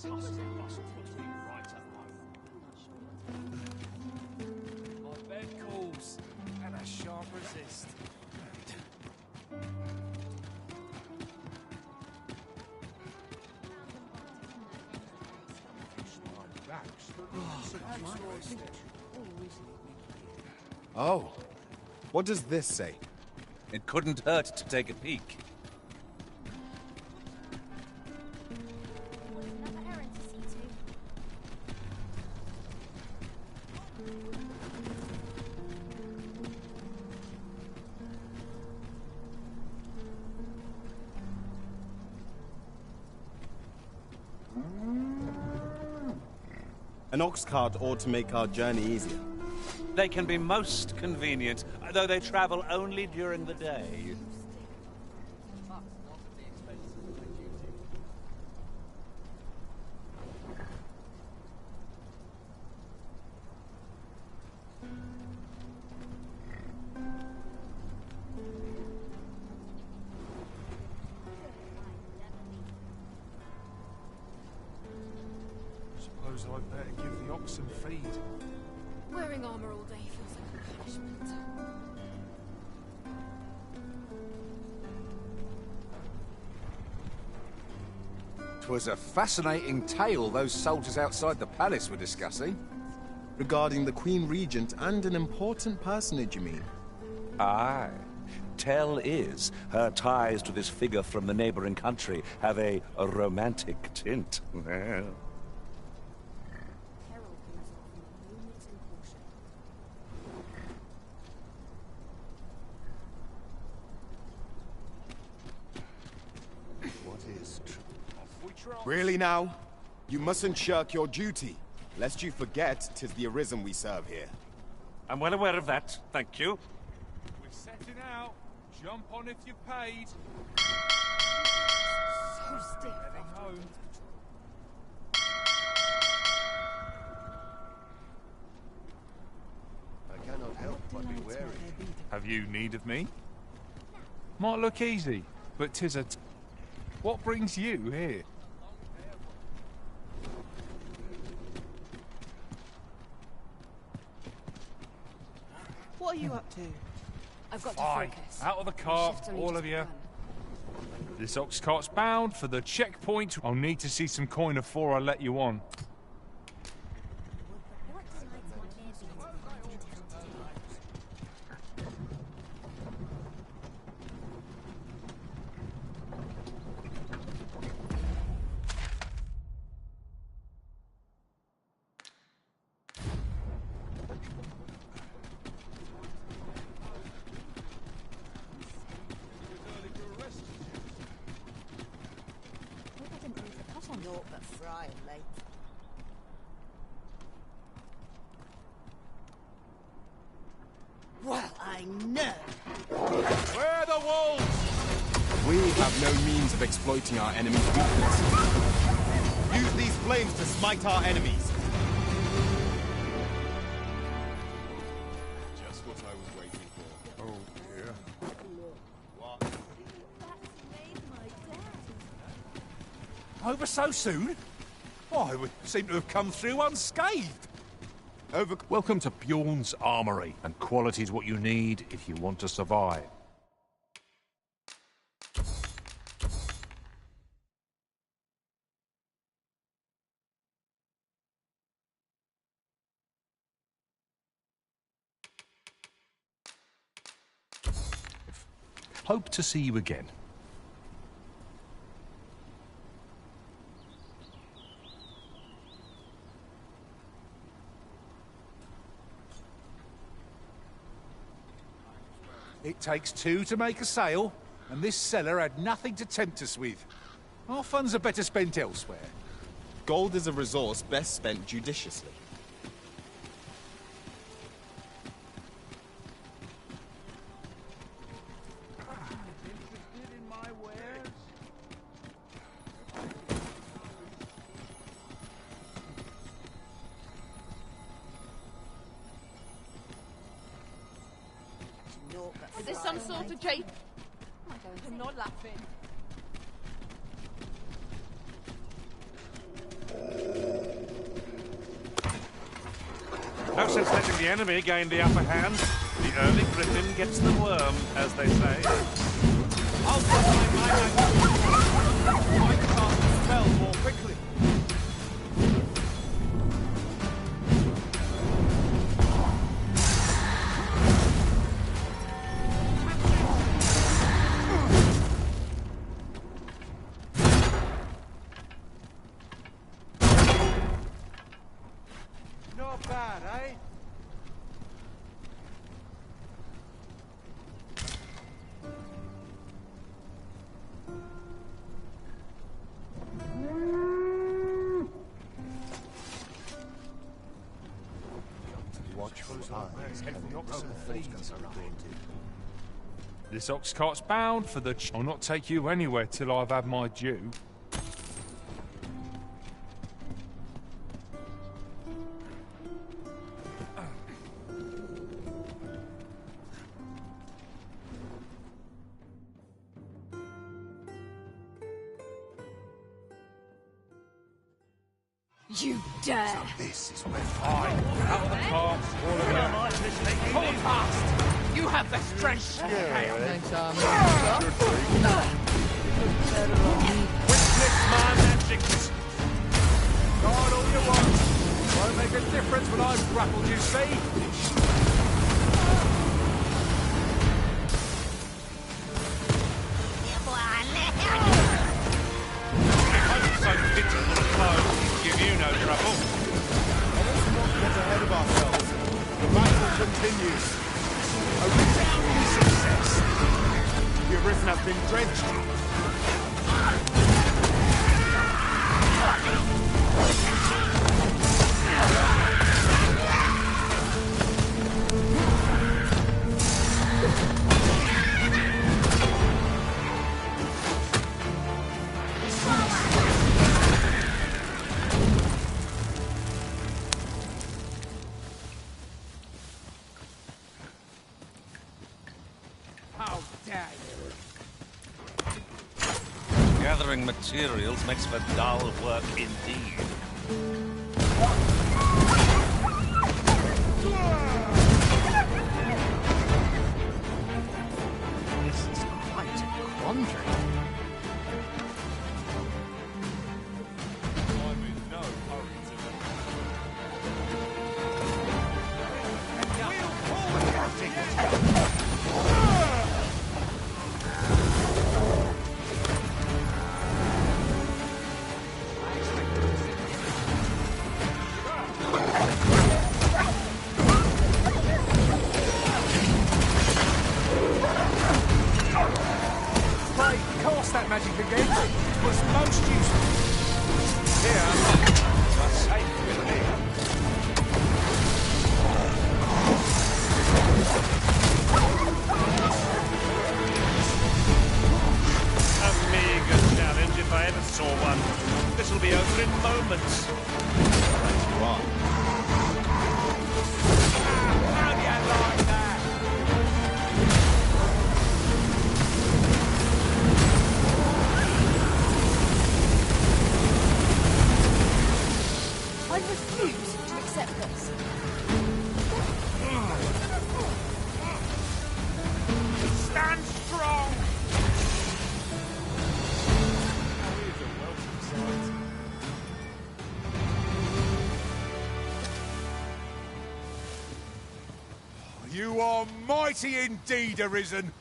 My bed calls, and I shan't resist. Oh, what does this say? It couldn't hurt to take a peek. An ox cart ought to make our journey easier. They can be most convenient, though they travel only during the day. Suppose I'd better give the oxen feed. Wearing armor all day feels like a punishment. 'Twas a fascinating tale those soldiers outside the palace were discussing. Regarding the Queen Regent and an important personage, you mean? Aye. Tell is, her ties to this figure from the neighboring country have a romantic tint. Really now? You mustn't shirk your duty, lest you forget 'tis the Arisen we serve here. I'm well aware of that, thank you. We're setting out. Jump on if you're paid. So stiff. Heading home. I cannot help but be wary. Have you need of me? Might look easy, but 'tis a... What brings you here? What are you up to? I've got to Aye, focus. out of the cart, Shift only all just of you. begun. This ox cart's bound for the checkpoint. I'll need to see some coin before I let you on. Naught but frying late. Well, I know. Where are the wolves? We have no means of exploiting our enemy's weakness. Use these flames to smite our enemies. Just what I was waiting for. Oh dear. What? Over so soon? Why, we seem to have come through unscathed. Welcome to Bjorn's Armory, and quality's what you need if you want to survive. Hope to see you again. It takes two to make a sale, and this cellar had nothing to tempt us with. Our funds are better spent elsewhere. Gold is a resource best spent judiciously. Naught but Is this frying some sort late. of Jade? I'm not laughing. since letting the enemy gain the upper hand. The early griffin gets the worm, as they say. I'll supply my magic. I can cast the spell more quickly. Not bad, eh? This ox cart's bound for the I'll not take you anywhere till I've had my due. You dare! This is where Out of the cart, all of you. Hold fast! You have the strength! Witness my magic! Guard all you want. Won't make a difference when I've grappled you, see? I'm so bitter that a foe will give you no trouble. Let's not get ahead of ourselves. The battle continues. A resounding success. The arisen has been drenched. How dare you! Gathering materials makes for dull work indeed. This is quite a quandary. I'm in no hurry Pray, cast that magic again. It was most useful. Here, you're safe with me. A meagre challenge if I ever saw one. This'll be over in moments. You are. How do you like that? I refuse to accept this. Stand strong! You are mighty indeed, Arisen.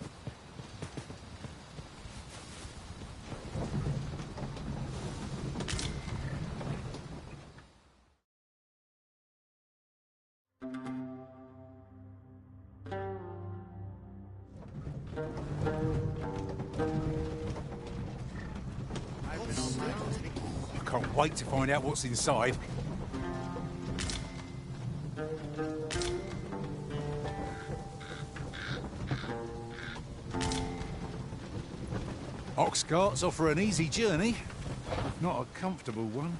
I can't wait to find out what's inside. Ox carts offer an easy journey, if not a comfortable one.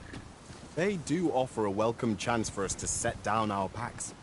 They do offer a welcome chance for us to set down our packs.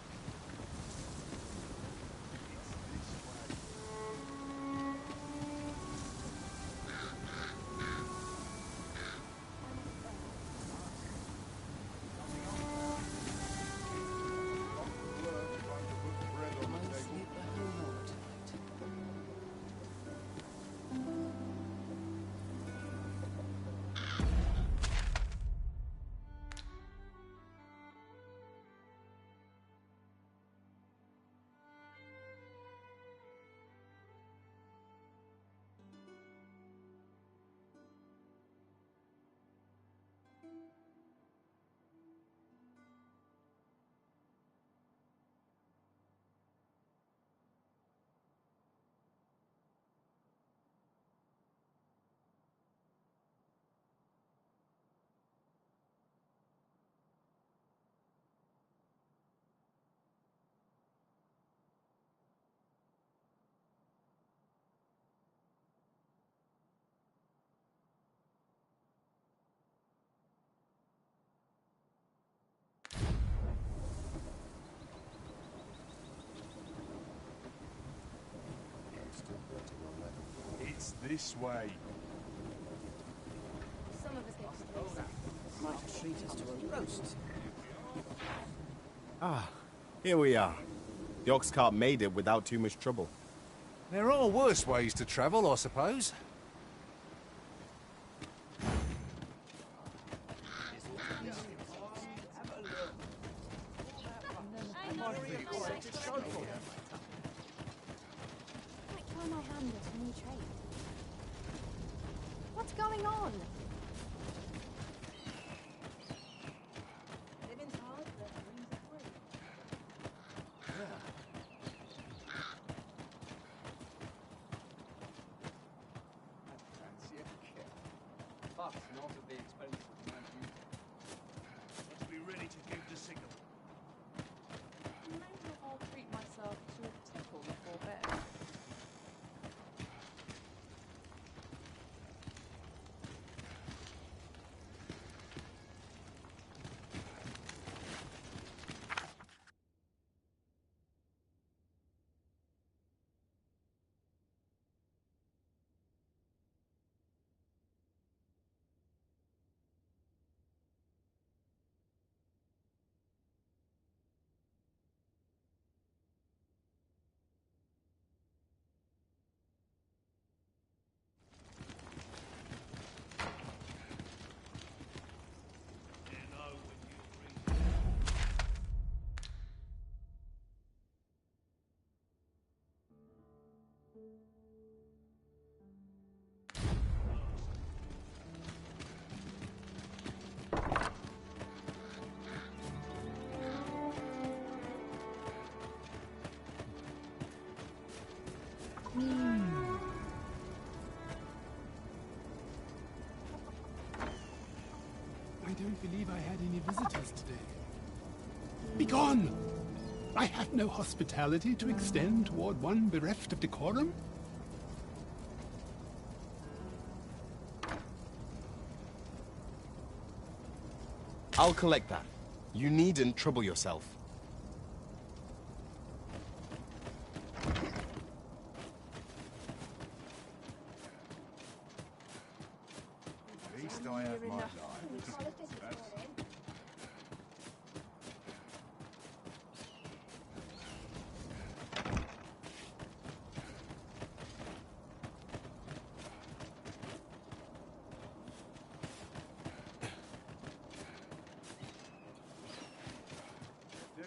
It's this way. Some of us get Might treat us to a roast. Ah, here we are. The ox cart made it without too much trouble. There are worse ways to travel, I suppose. Might try my hand at a new trade. What's going on? But not at the expense of my beauty. Let's be ready to give the signal. Maybe I'll treat myself to a tickle before bed. I don't believe I had any visitors today. Begone! I have no hospitality to extend toward one bereft of decorum. I'll collect that. You needn't trouble yourself. At least I have my life.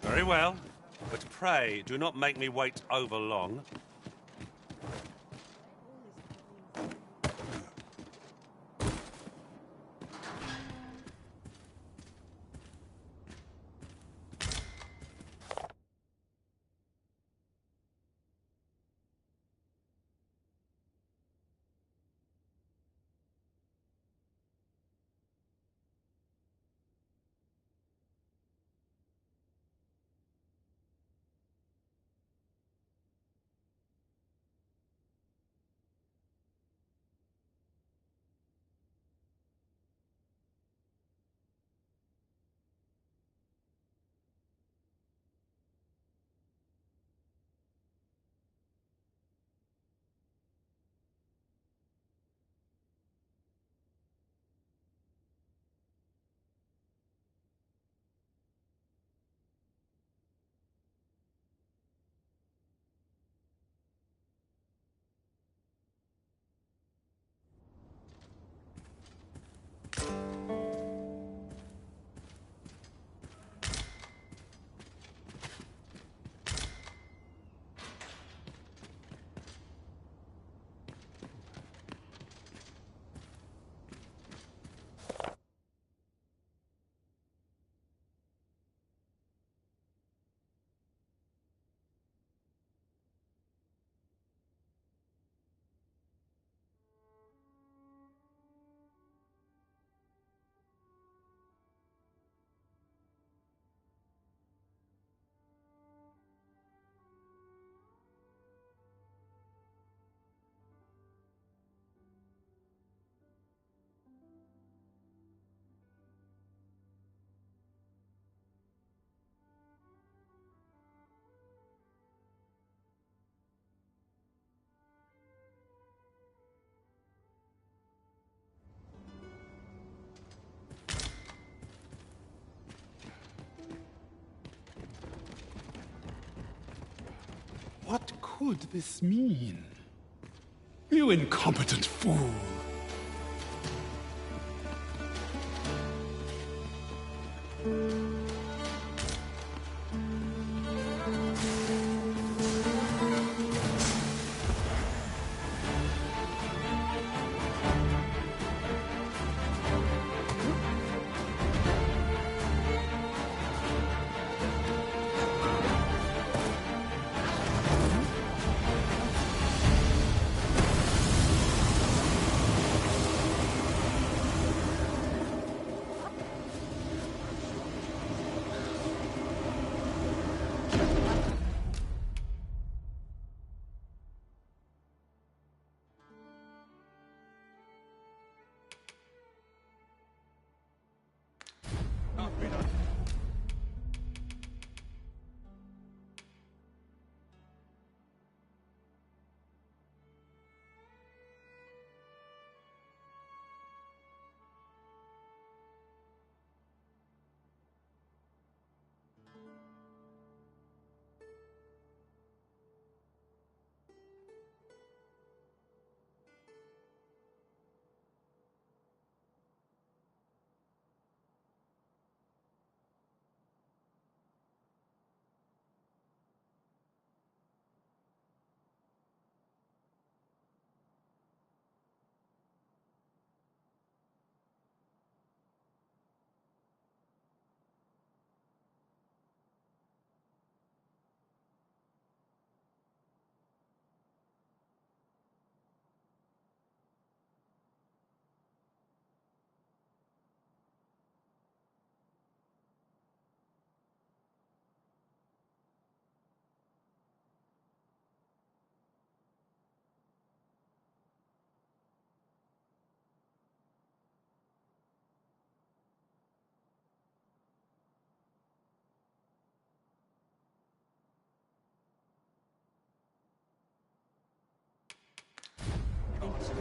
Very well, but pray do not make me wait over long. could this mean? You incompetent fool!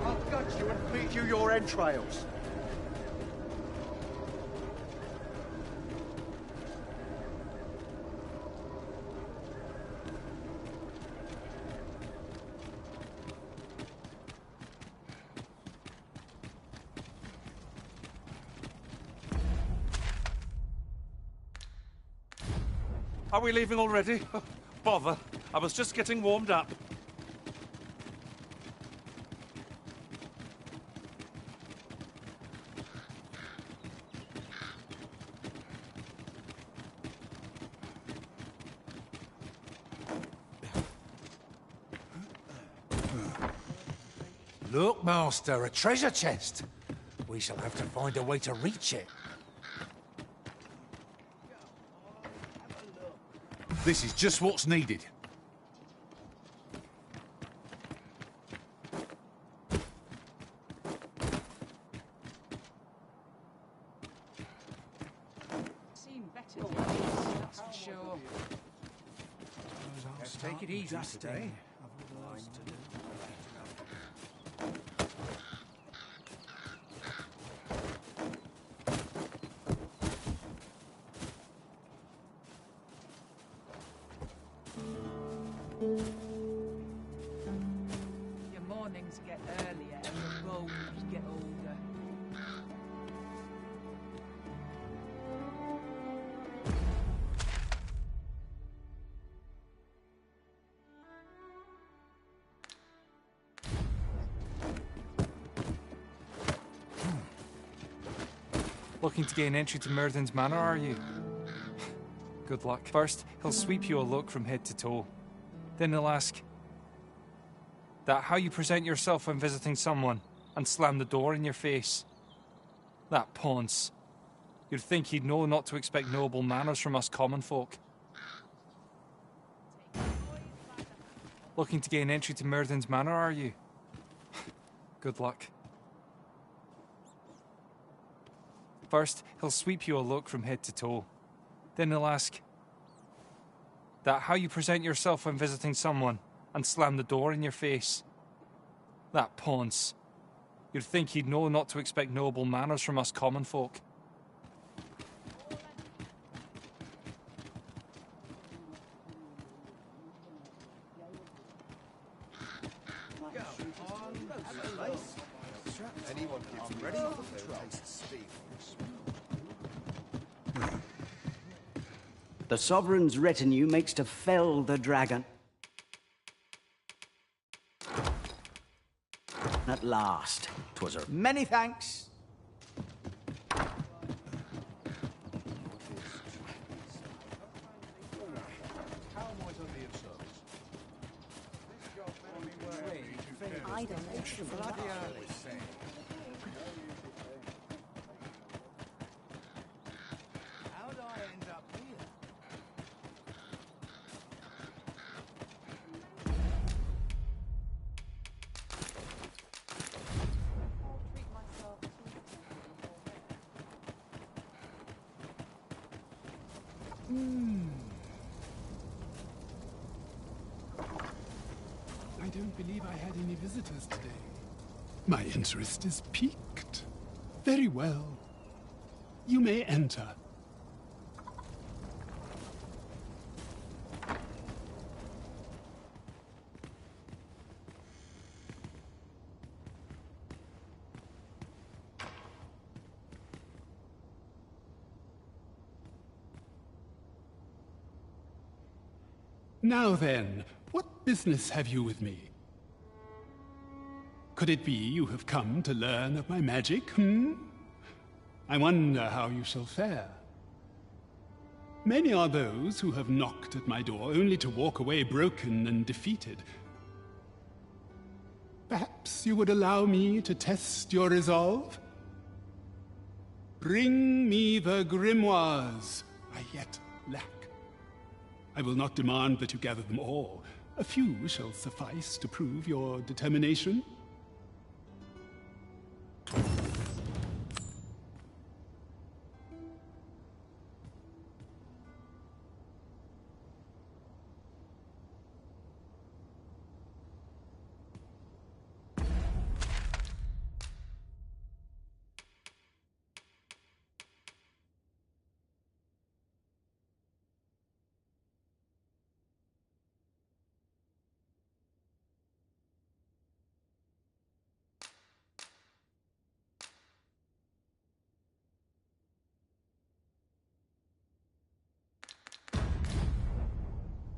I'll gut you and feed you your entrails. Are we leaving already? Oh, bother. I was just getting warmed up. Look, Master, a treasure chest. We shall have to find a way to reach it. This is just what's needed. Seen better days, that's for sure. Take it easy today. Your mornings get earlier and the roads get older. Looking to gain entry to Myrddin's Manor, are you? Good luck. First, he'll sweep you a look from head to toe. Then he'll ask that how you present yourself when visiting someone and slam the door in your face. That ponce. You'd think he'd know not to expect noble manners from us common folk. Looking to gain entry to Myrddin's Manor, are you? Good luck. First, he'll sweep you a look from head to toe. Then he'll ask that how you present yourself when visiting someone and slam the door in your face. That ponce. You'd think he'd know not to expect noble manners from us common folk. I'm ready for patrol. The Sovereign's retinue makes to fell the dragon. At last, 'twas a... Many thanks. I don't know. How'd I end up here? I don't believe I had any visitors today. My interest is piqued. Very well. You may enter. Now then, what business have you with me? Could it be you have come to learn of my magic, I wonder how you shall fare. Many are those who have knocked at my door only to walk away broken and defeated. Perhaps you would allow me to test your resolve? Bring me the grimoires I yet lack. I will not demand that you gather them all. A few shall suffice to prove your determination.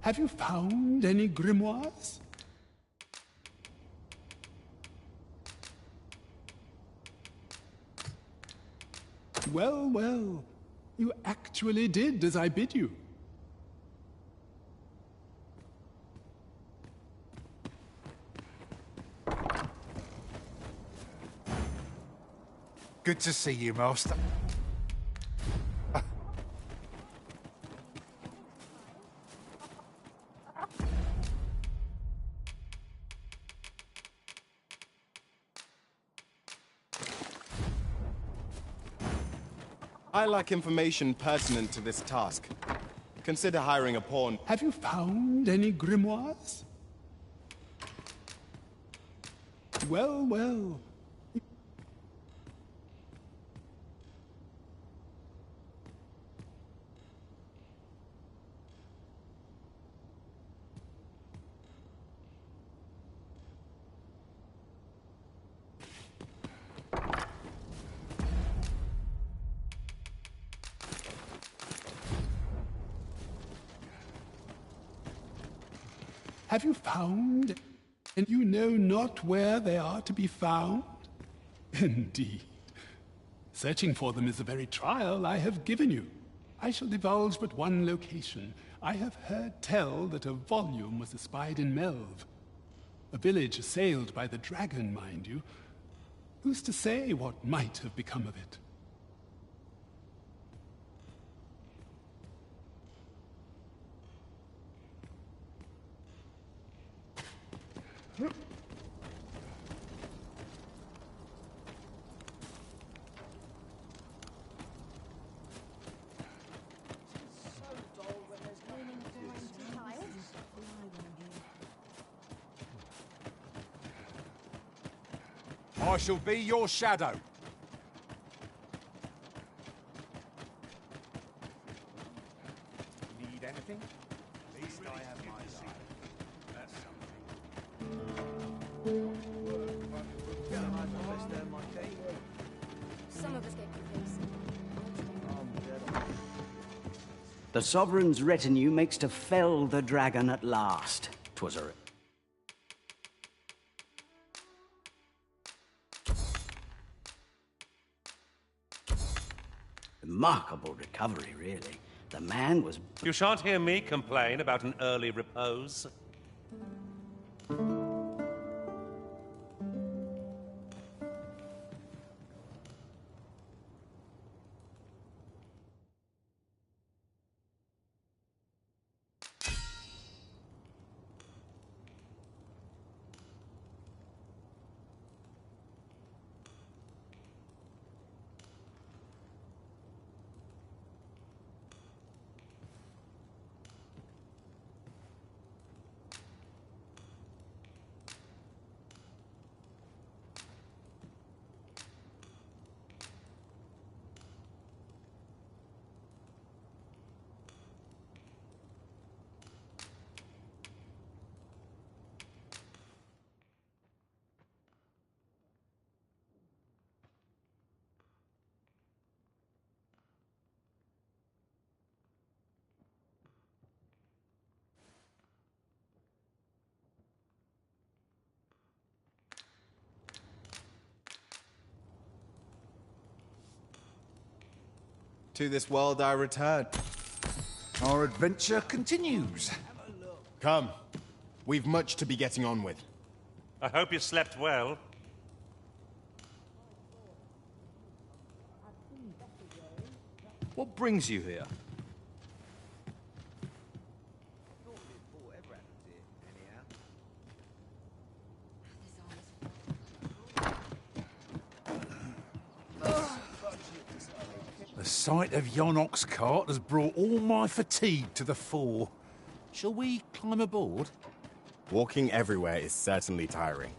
Have you found any grimoires? Well, well, you actually did as I bid you. Good to see you, Master. I lack information pertinent to this task. Consider hiring a pawn. Have you found any grimoires? Well, well. Have you found, and you know not where they are to be found? Indeed. Searching for them is the very trial I have given you. I shall divulge but one location. I have heard tell that a volume was espied in Melve. A village assailed by the dragon, mind you. Who's to say what might have become of it? I shall be your shadow. Need anything? At least I have my side. That's something. Can I my tea? The Sovereign's retinue makes to fell the dragon at last. 'Twas a... remarkable recovery, really. The man was... You shan't hear me complain about an early repose. To this world I return. Our adventure continues. Come. We've much to be getting on with. I hope you slept well. What brings you here? The sight of yon ox cart has brought all my fatigue to the fore. Shall we climb aboard? Walking everywhere is certainly tiring.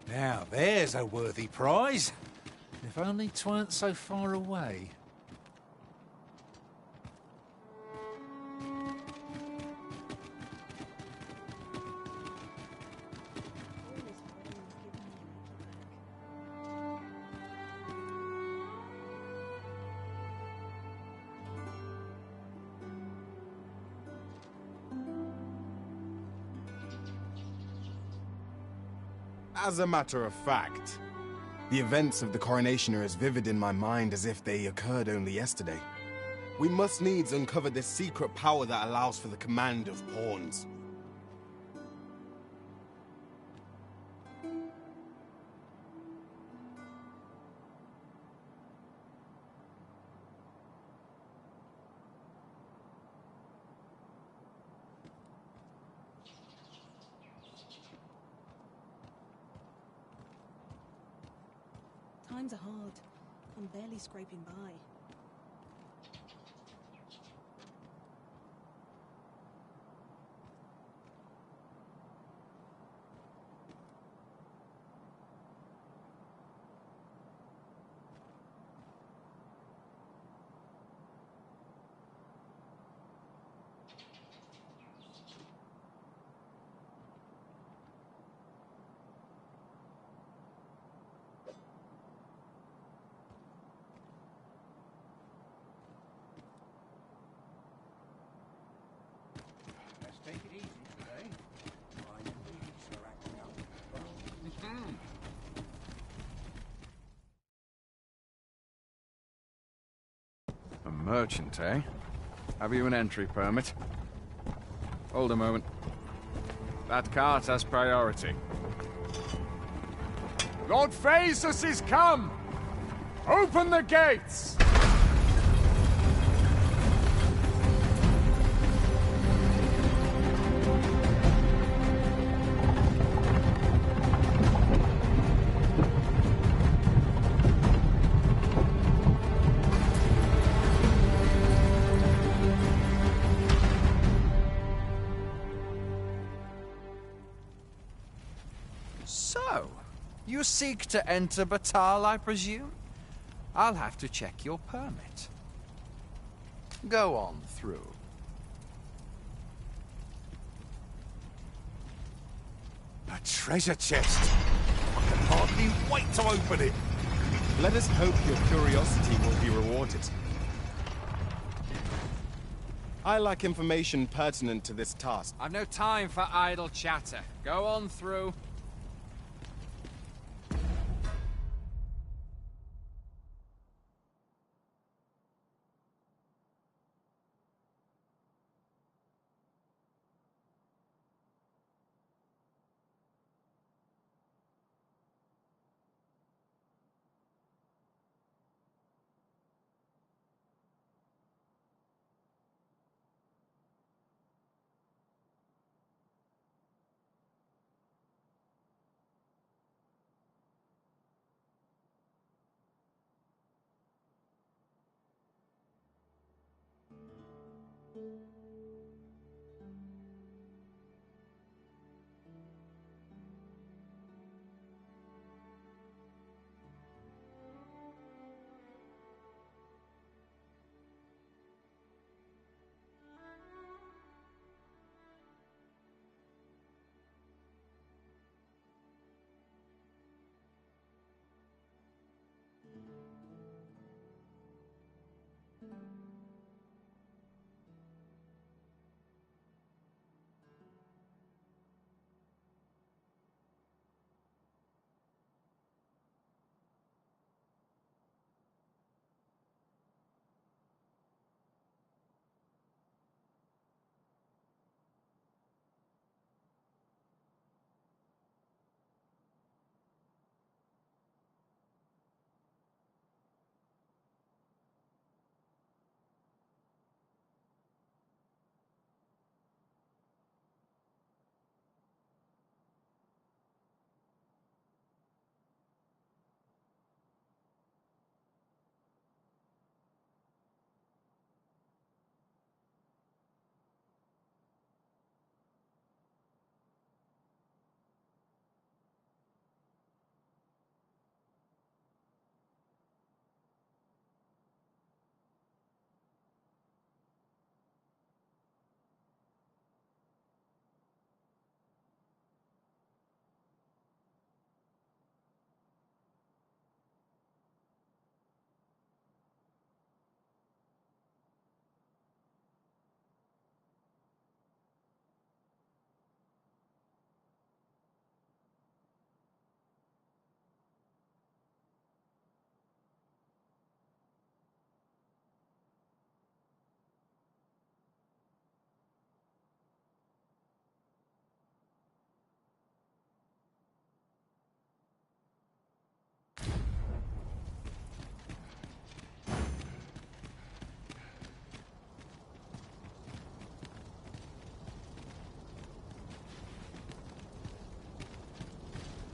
Now, there's a worthy prize. If only 'tweren't so far away. As a matter of fact, the events of the coronation are as vivid in my mind as if they occurred only yesterday. We must needs uncover this secret power that allows for the command of pawns. Times are hard. I'm barely scraping by. Take it easy today. My knees are acting up. A merchant, eh? Have you an entry permit? Hold a moment. That cart has priority. Lord Phaesus is come! Open the gates! So, you seek to enter Batal, I presume? I'll have to check your permit. Go on through. A treasure chest! I can hardly wait to open it! Let us hope your curiosity will be rewarded. I like information pertinent to this task. I've no time for idle chatter. Go on through.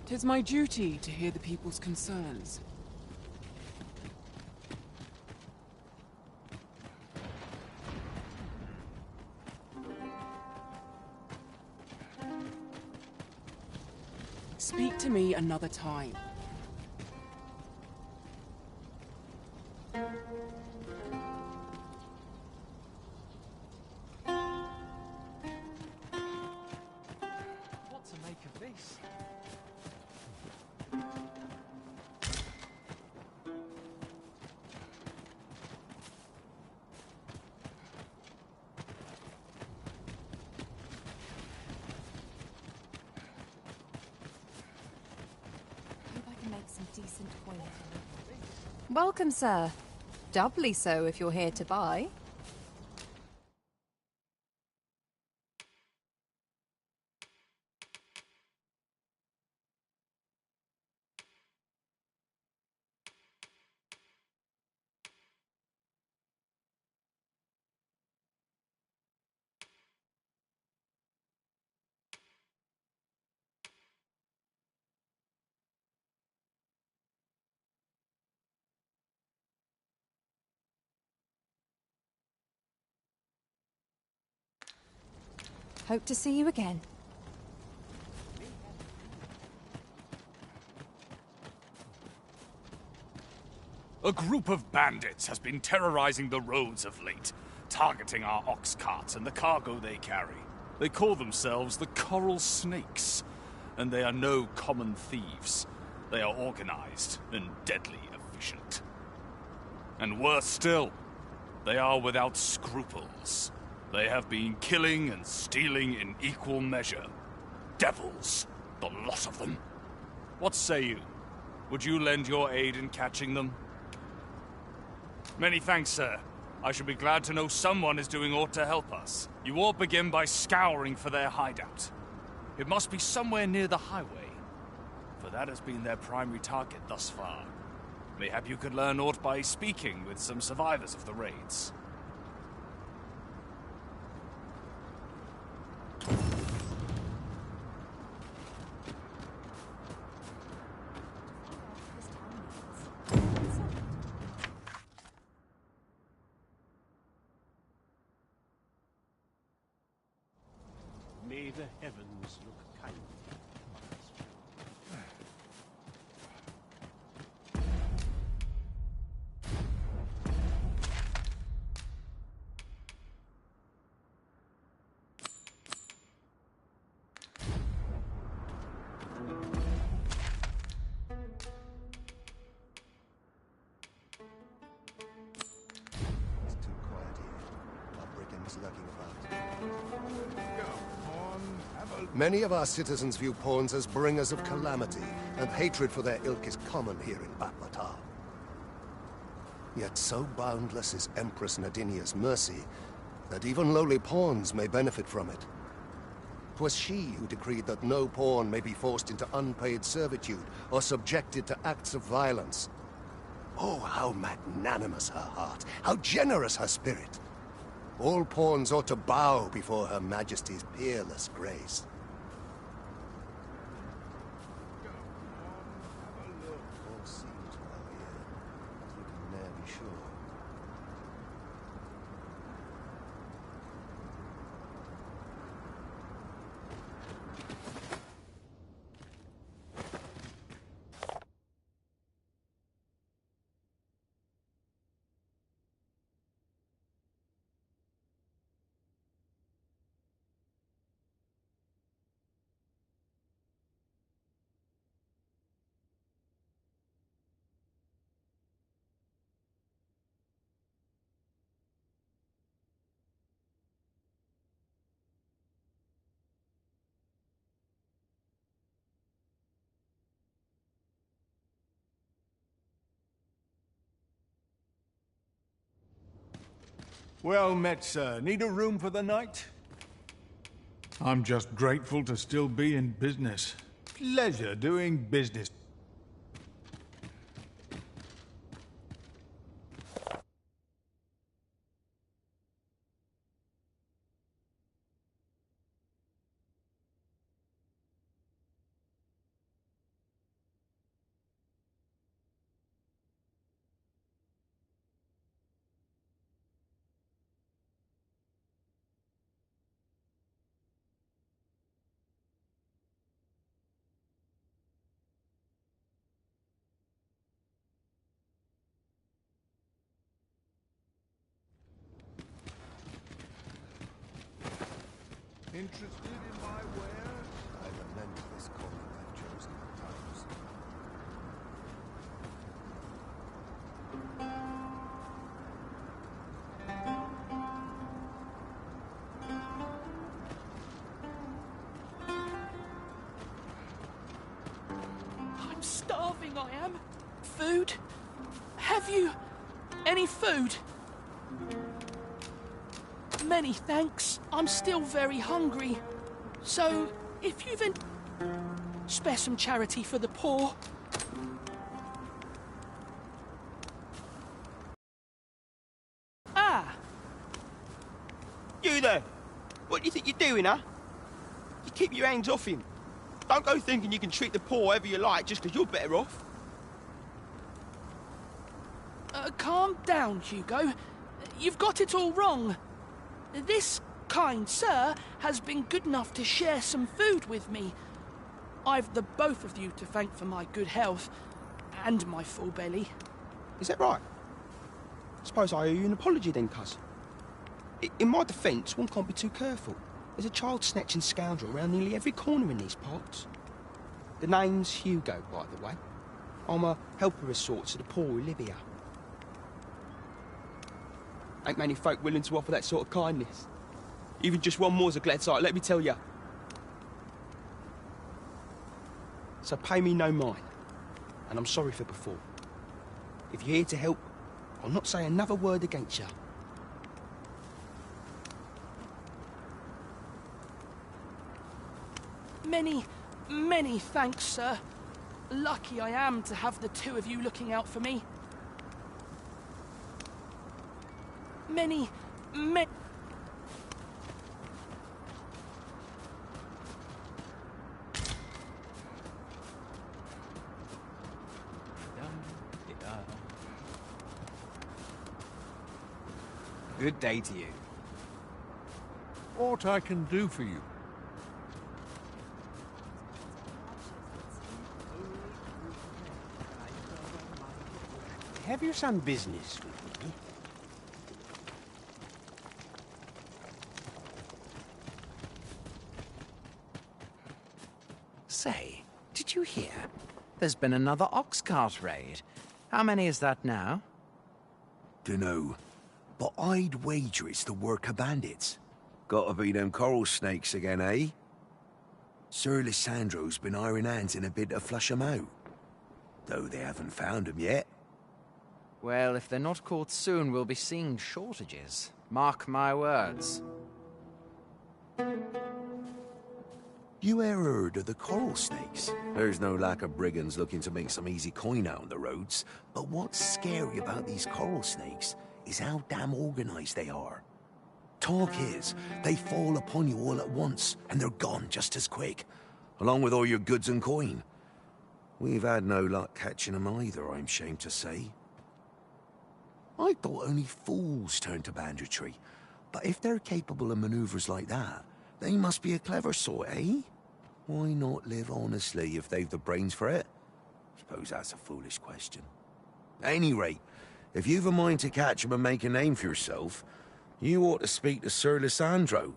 "'Tis my duty to hear the people's concerns. Speak to me another time. What to make of this? Decent coin. Welcome, sir. Doubly so if you're here to buy. Hope to see you again. A group of bandits has been terrorizing the roads of late, targeting our ox carts and the cargo they carry. They call themselves the Coral Snakes, and they are no common thieves. They are organized and deadly efficient. And worse still, they are without scruples. They have been killing and stealing in equal measure. Devils, the lot of them. What say you? Would you lend your aid in catching them? Many thanks, sir. I shall be glad to know someone is doing aught to help us. You all begin by scouring for their hideout. It must be somewhere near the highway, for that has been their primary target thus far. Mayhap you could learn aught by speaking with some survivors of the raids. May the heavens look kindly. It's too quiet here. Our brigands lurking about. Many of our citizens view pawns as bringers of calamity, and hatred for their ilk is common here in Batmatar. Yet so boundless is Empress Nadinia's mercy that even lowly pawns may benefit from it. 'Twas she who decreed that no pawn may be forced into unpaid servitude or subjected to acts of violence. Oh, how magnanimous her heart, how generous her spirit! All pawns ought to bow before Her Majesty's peerless grace. All seems well here, but you can ne'er be sure. Well met, sir. Need a room for the night? I'm just grateful to still be in business. Pleasure doing business. Interested in my wares? I lament this calling I've chosen at times. I'm starving, I am. Food? Have you any food? Many thanks. I'm still very hungry. So, if you've spare some charity for the poor. Ah! You there! What do you think you're doing, huh? You keep your hands off him. Don't go thinking you can treat the poor however you like just because you're better off. Calm down, Hugo. You've got it all wrong. This kind sir has been good enough to share some food with me. I've the both of you to thank for my good health and my full belly. Is that right? Suppose I owe you an apology then, cuz. In my defence, one can't be too careful. There's a child-snatching scoundrel around nearly every corner in these parts. The name's Hugo, by the way. I'm a helper of sorts to the poor who live here. Ain't many folk willing to offer that sort of kindness. Even just one more's a glad sight, let me tell you. So pay me no mind. And I'm sorry for before. If you're here to help, I'll not say another word against you. Many, many thanks, sir. Lucky I am to have the two of you looking out for me. Many. Good day to you. What I can do for you? Have you some business with me? Say, did you hear? There's been another ox cart raid. How many is that now? Dunno, but I'd wager it's the work of bandits. Gotta be them coral snakes again, eh? Sir Lissandro's been iron hands in a bid to flush 'em out. Though they haven't found 'em yet. Well, if they're not caught soon, we'll be seeing shortages. Mark my words. You ever heard of the coral snakes? There's no lack of brigands looking to make some easy coin out on the roads. But what's scary about these coral snakes is how damn organized they are. Talk is, they fall upon you all at once, and they're gone just as quick, along with all your goods and coin. We've had no luck catching them either, I'm ashamed to say. I thought only fools turned to banditry, but if they're capable of maneuvers like that, they must be a clever sort, eh? Why not live honestly if they've the brains for it? Suppose that's a foolish question. At any rate, if you've a mind to catch 'em and make a name for yourself, you ought to speak to Sir Lissandro.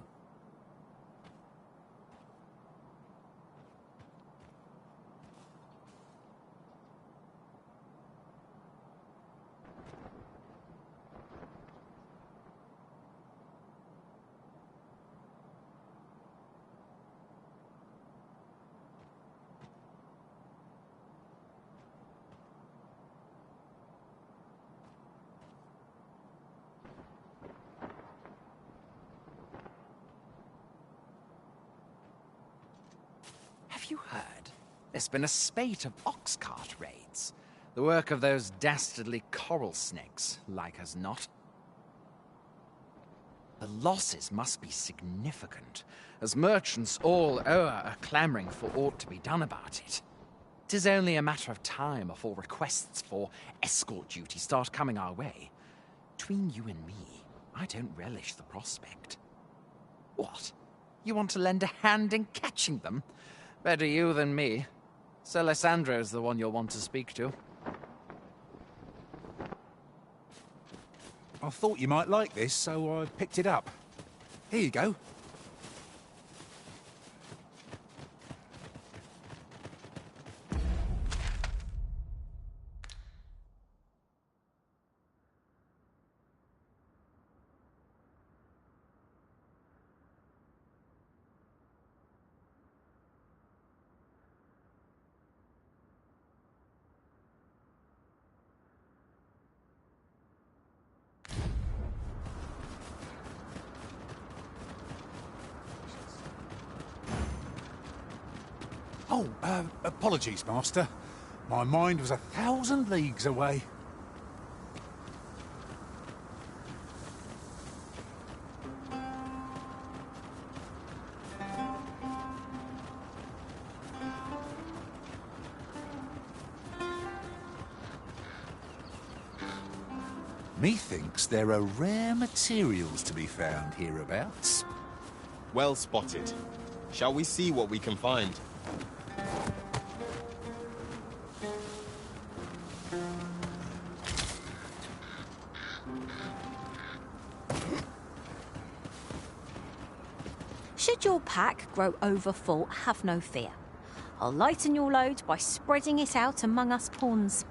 Have you heard? There's been a spate of ox cart raids. The work of those dastardly coral snakes, like as not. The losses must be significant, as merchants all o'er are clamouring for aught to be done about it. 'Tis only a matter of time before requests for escort duty start coming our way. Between you and me, I don't relish the prospect. What? You want to lend a hand in catching them? Better you than me. Sir Lissandro's the one you'll want to speak to. I thought you might like this, so I picked it up. Here you go. Oh, apologies, Master. My mind was 1,000 leagues away. Methinks there are rare materials to be found hereabouts. Well spotted. Shall we see what we can find? Should your pack grow overfull, have no fear. I'll lighten your load by spreading it out among us pawns.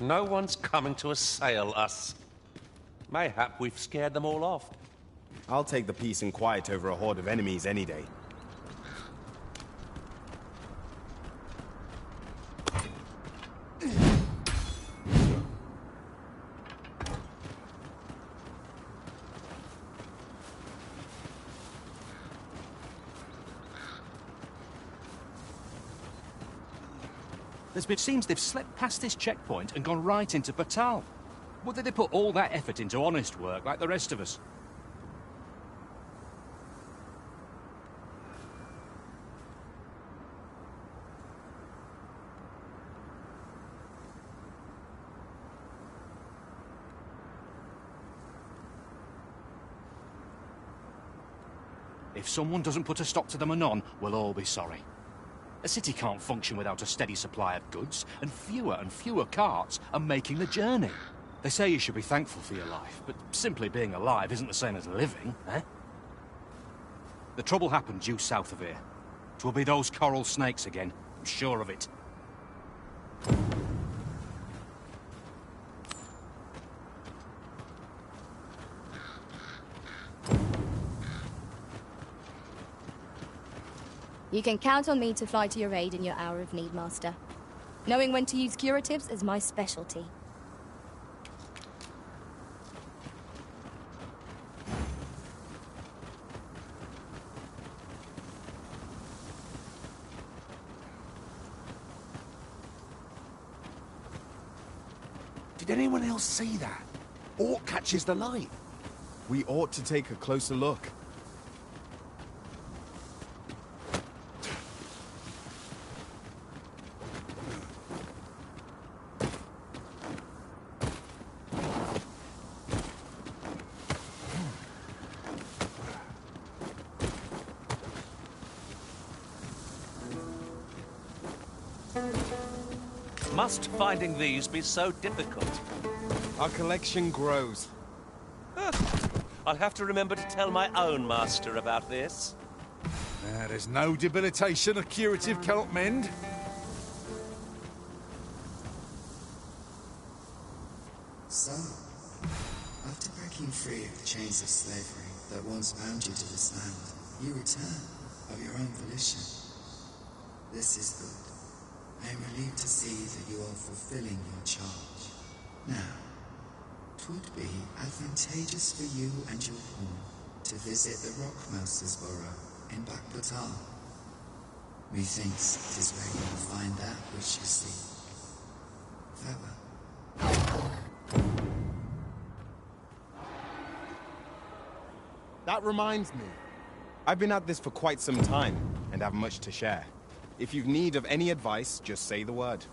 No one's coming to assail us. Mayhap we've scared them all off. I'll take the peace and quiet over a horde of enemies any day. It seems they've slipped past this checkpoint and gone right into Batal. What did they put all that effort into honest work like the rest of us? If someone doesn't put a stop to them anon, we'll all be sorry. A city can't function without a steady supply of goods, and fewer carts are making the journey. They say you should be thankful for your life, but simply being alive isn't the same as living, eh? The trouble happened due south of here. 'Twill be those coral snakes again, I'm sure of it. You can count on me to fly to your aid in your hour of need, Master. Knowing when to use curatives is my specialty. Did anyone else see that? Orc catches the light. We ought to take a closer look. Must finding these be so difficult? Our collection grows. I'll have to remember to tell my own master about this. There's no debilitation a curative cannot mend. So, after breaking free of the chains of slavery that once bound you to this land, you return of your own volition. This is good. I am relieved to see that you are fulfilling your charge. Now, 'twould be advantageous for you and your pawn to visit the Rockmouser's burrow in Backbatal. Methinks it is where you will find that which you seek. Farewell. That reminds me. I've been at this for quite some time, and have much to share. If you've need of any advice, just say the word.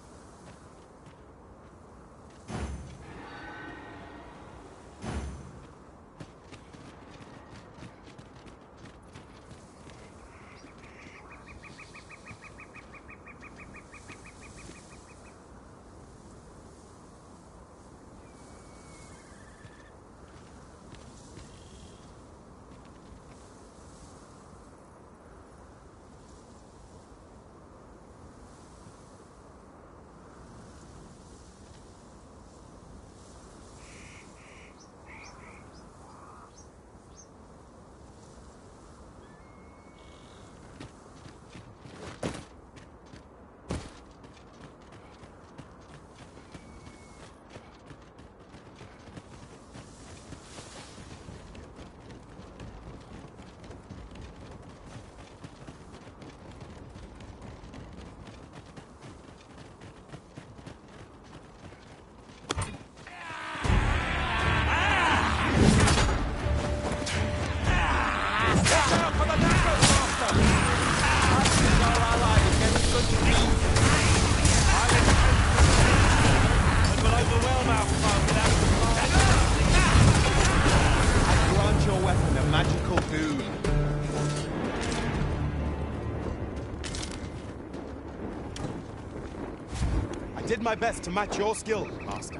my best to match your skill, Master.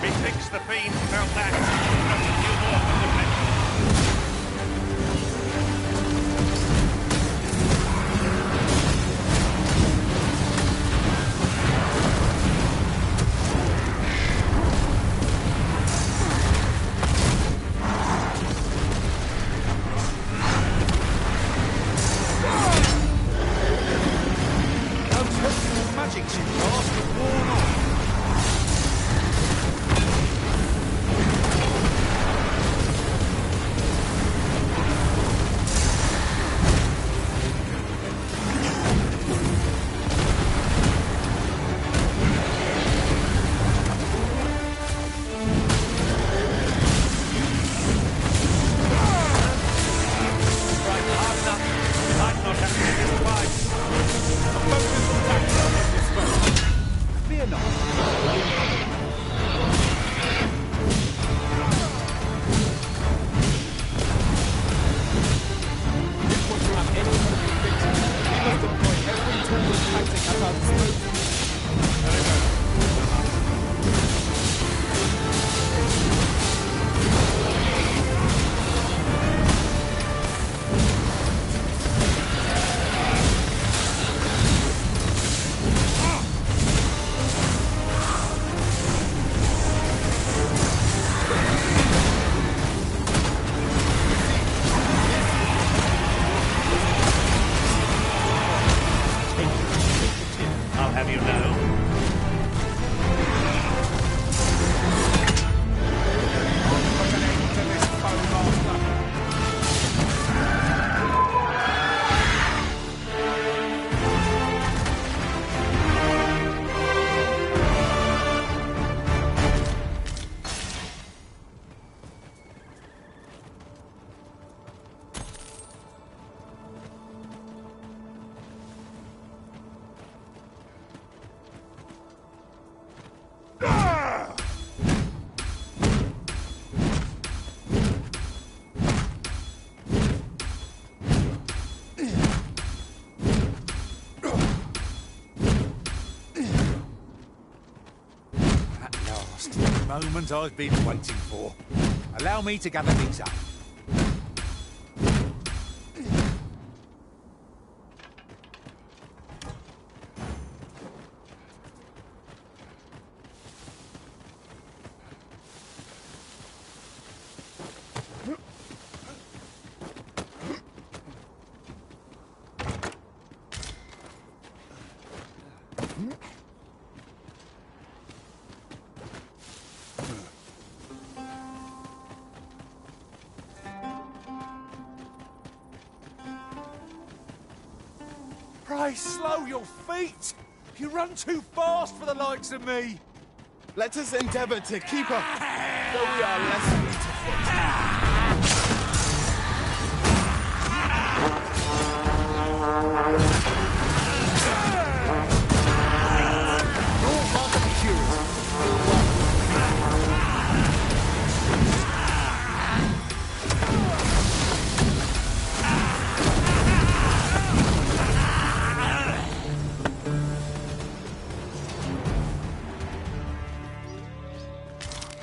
Methinks the fiend felt that. Not a few more from the Those magic she cast have worn off. Moment I've been waiting for. Allow me to gather things up. Pray slow your feet! You run too fast for the likes of me! Let us endeavour to keep up, though we are less fleet of foot.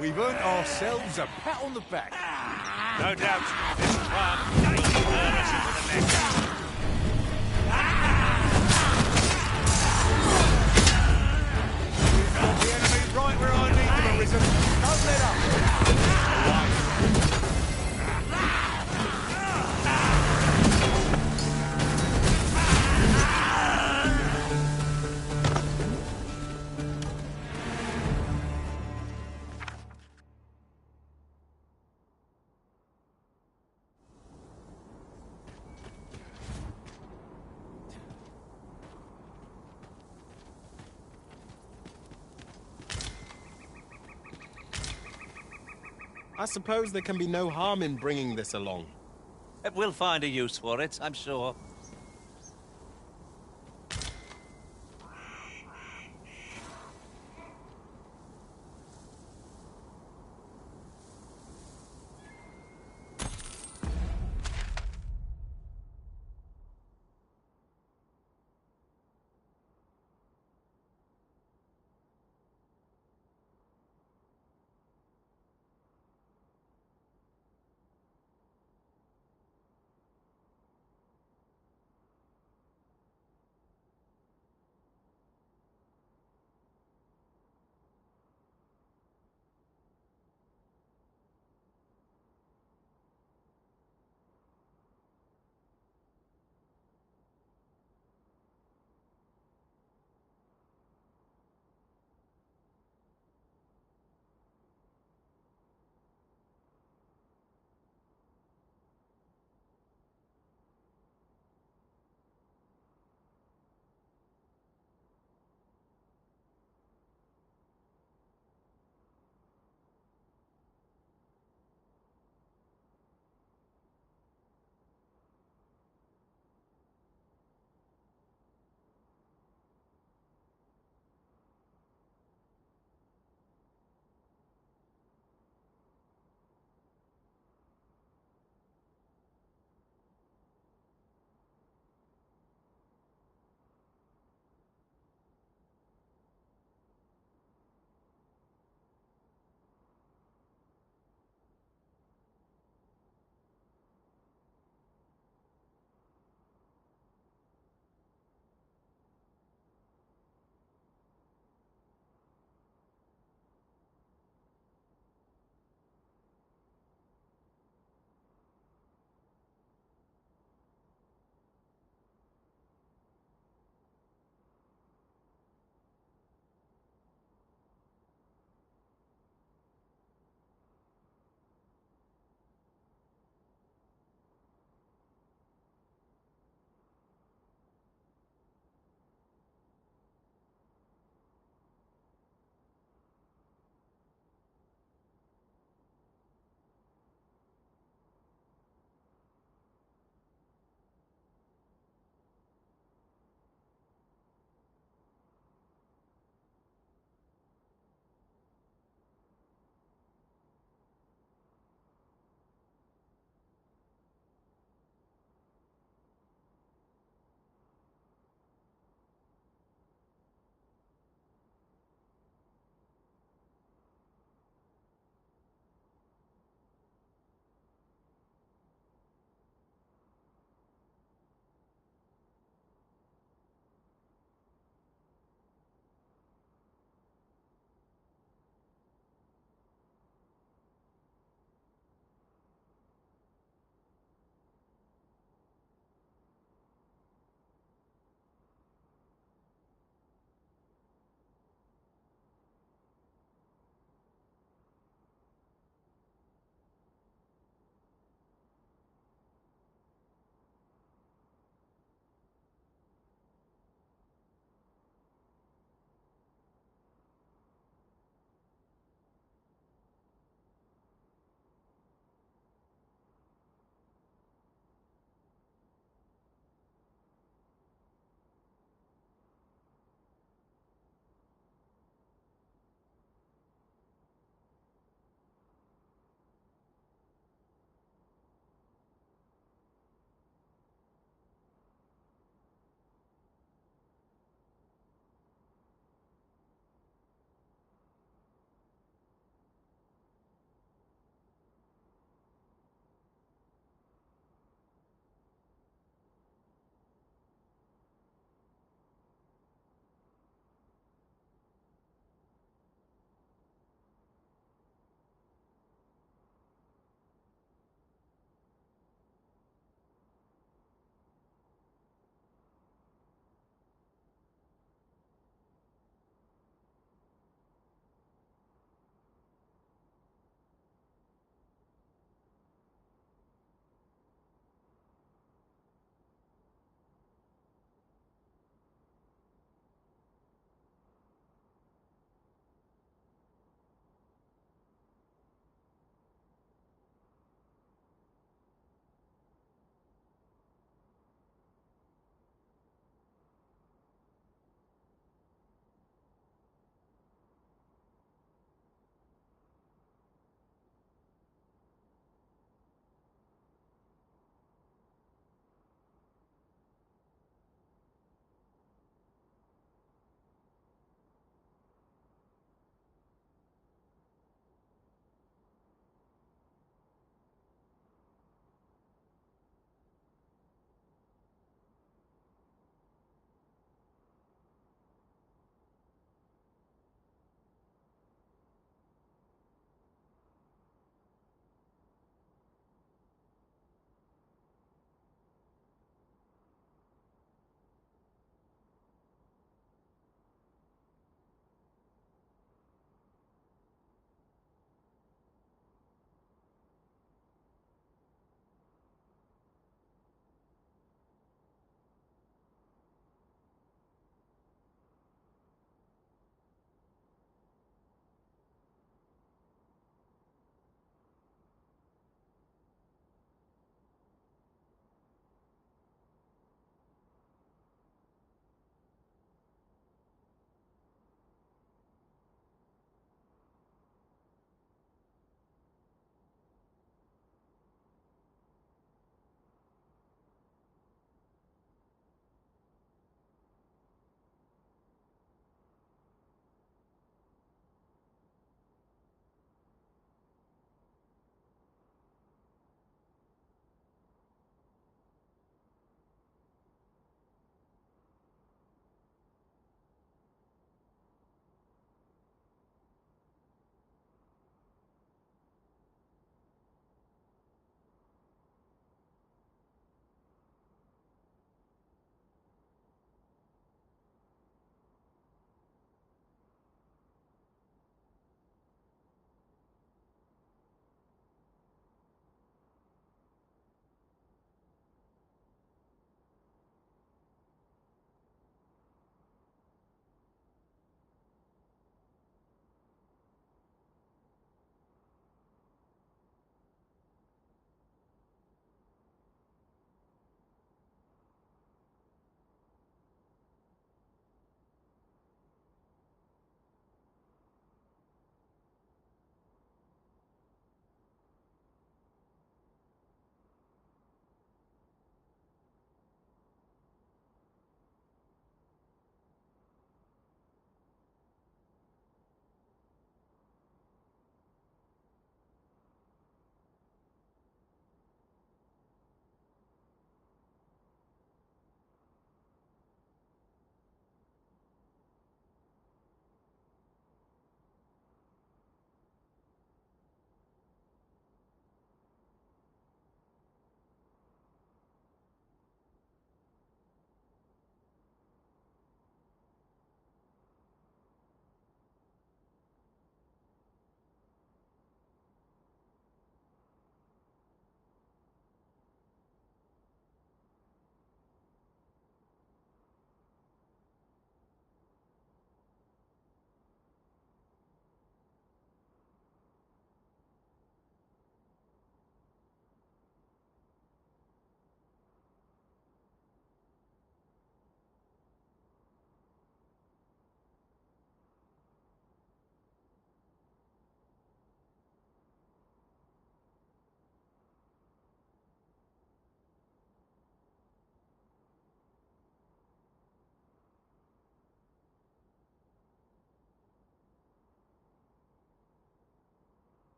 We've earned ourselves a pat on the back. No doubt, this plant will burn us into the neck. We've got the enemy right where I need them, Arisen. Don't let up. I suppose there can be no harm in bringing this along. We'll find a use for it, I'm sure.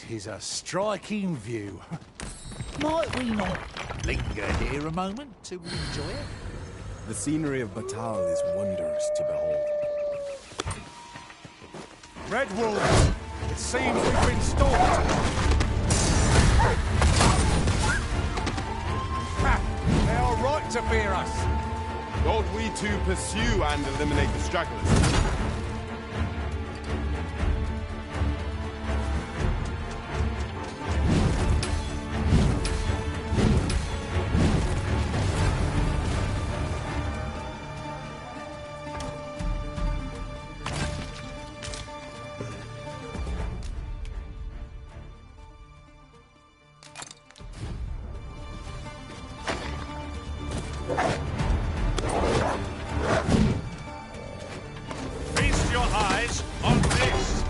'Tis a striking view. Might we not linger here a moment to enjoy it? The scenery of Batal is wondrous to behold. Red Wolves! It seems we've been stalked. Ha! They are right to fear us. Ought we to pursue and eliminate the stragglers? Feast your eyes on this!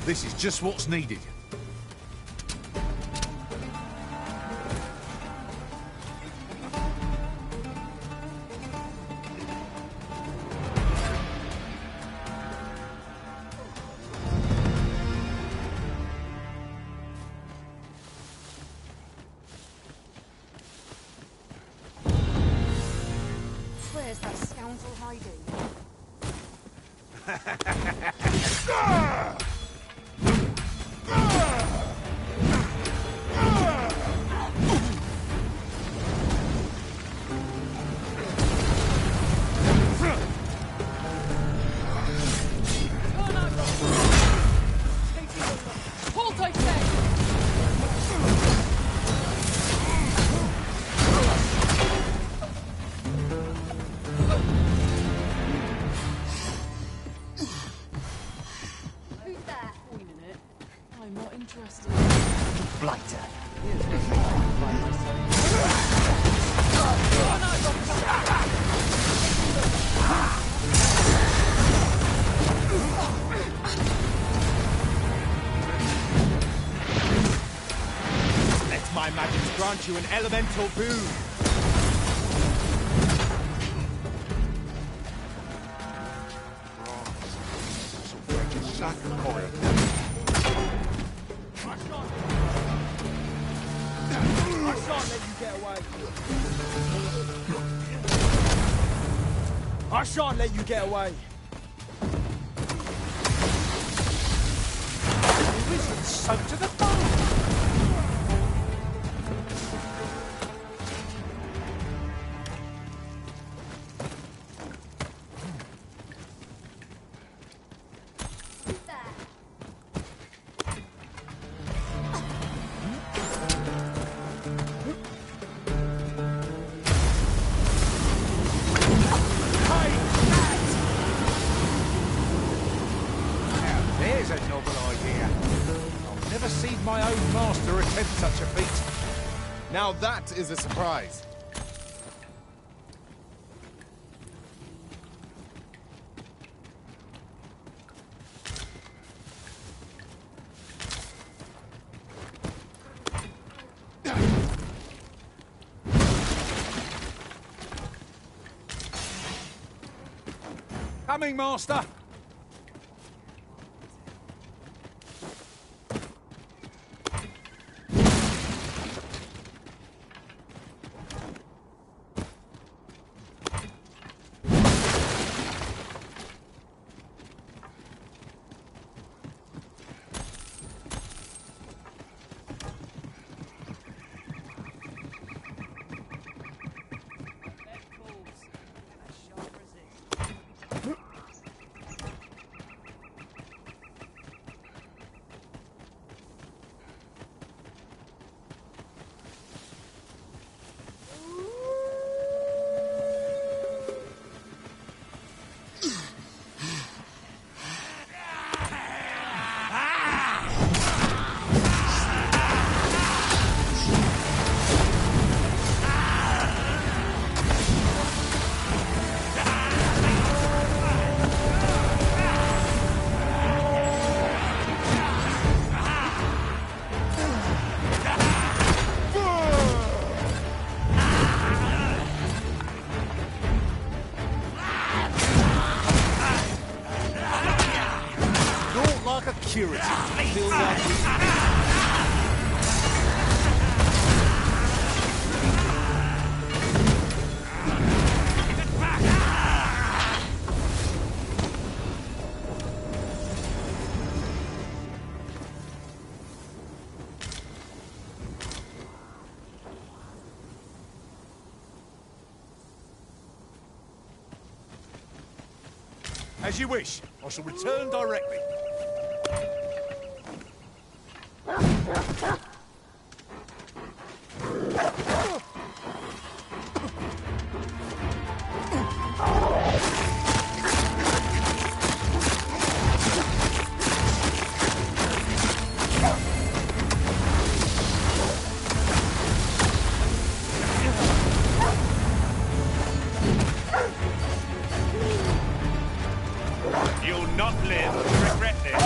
This is just what's needed. Where's that scoundrel hiding? Halt, I say! Who's there? Pointing it. I'm not interested. Blighter. Let my magic grant you an elemental boon. I shan't let you get away. I shan't let you get away. Wizards soaked to the bone. Who's there? There's a novel idea. I've never seen my own master attempt such a feat. Now that is a surprise. Coming, master. it! I feel like... As you wish. I shall return directly. You'll not live to regret this.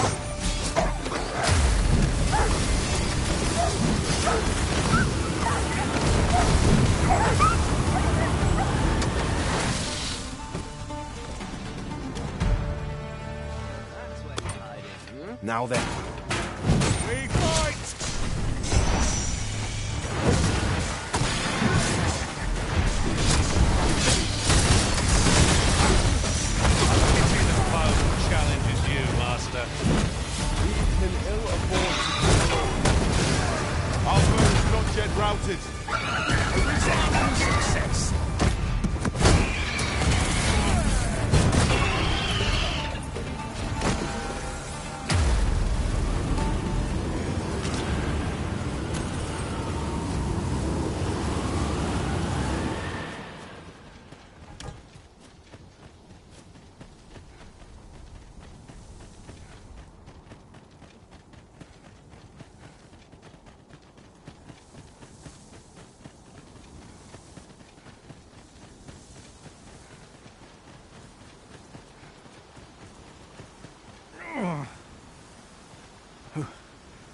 Now then. We fight! Pity the foe who challenges you, Master. We can ill afford to... Our foe is not yet routed. A resounding success.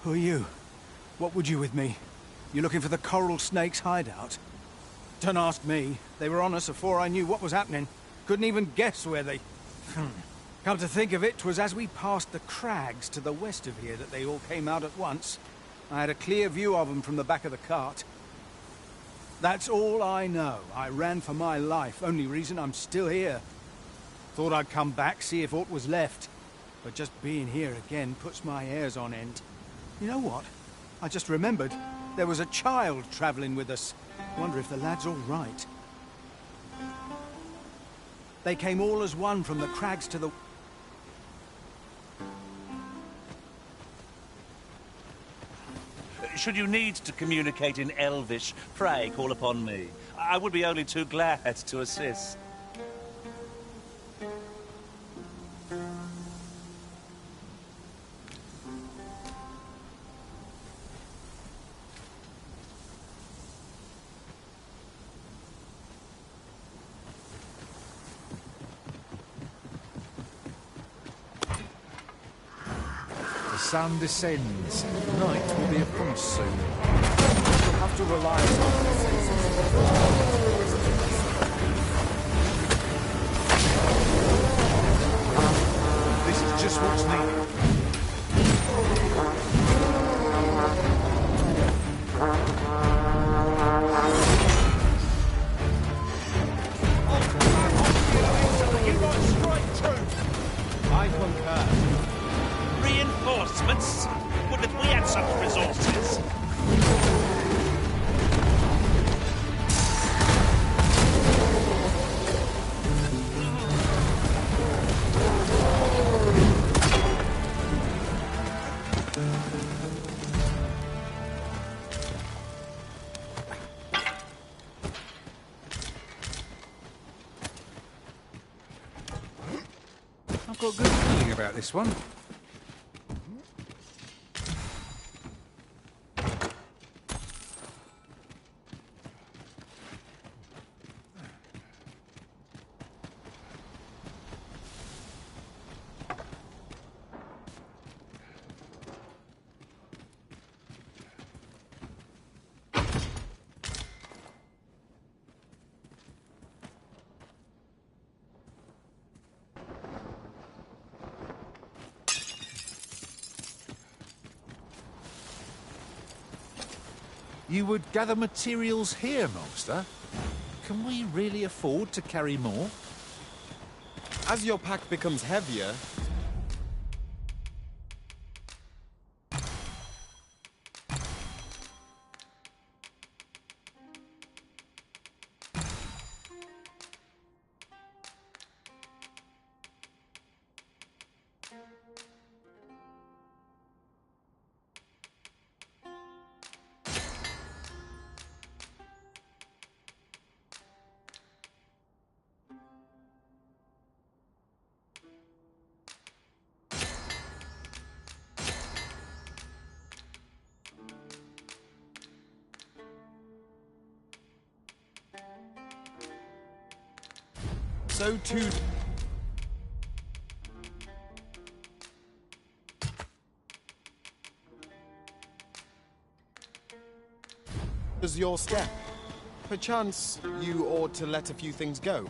Who are you? What would you with me? You looking for the coral snake's hideout? Don't ask me. They were on us before I knew what was happening. Couldn't even guess where they... Come to think of it, 'twas as we passed the crags to the west of here that they all came out at once. I had a clear view of them from the back of the cart. That's all I know. I ran for my life. Only reason I'm still here. Thought I'd come back, see if aught was left. But just being here again puts my hairs on end. You know what? I just remembered. There was a child travelling with us. Wonder if the lad's all right. They came all as one from the crags to the... Should you need to communicate in Elvish, pray call upon me. I would be only too glad to assist. The sun descends. Night will be upon us soon. We'll have to rely on our senses. This is just what's needed. I concur. Reinforcements? Would that we had such resources. I've got a good feeling about this one. You would gather materials here, Master? Can we really afford to carry more? As your pack becomes heavier, so too does your step. Perchance you ought to let a few things go.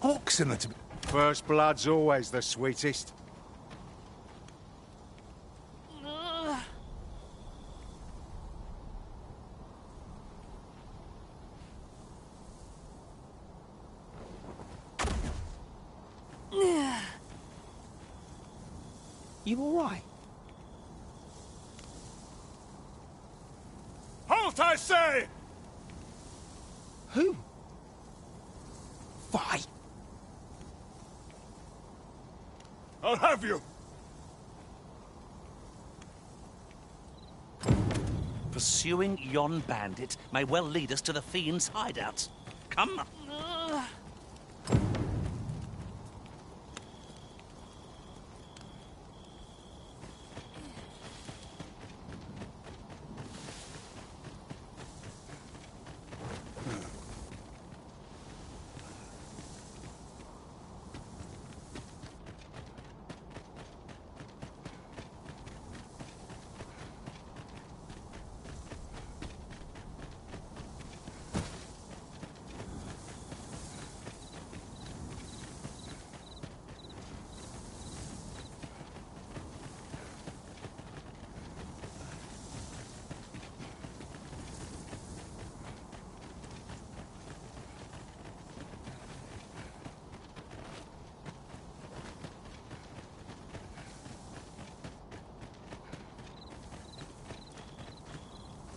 Oxen are to be... First blood's always the sweetest. You all right? Halt, I say! Who? Fight! I'll have you! Pursuing yon bandit may well lead us to the Fiend's hideout. Come.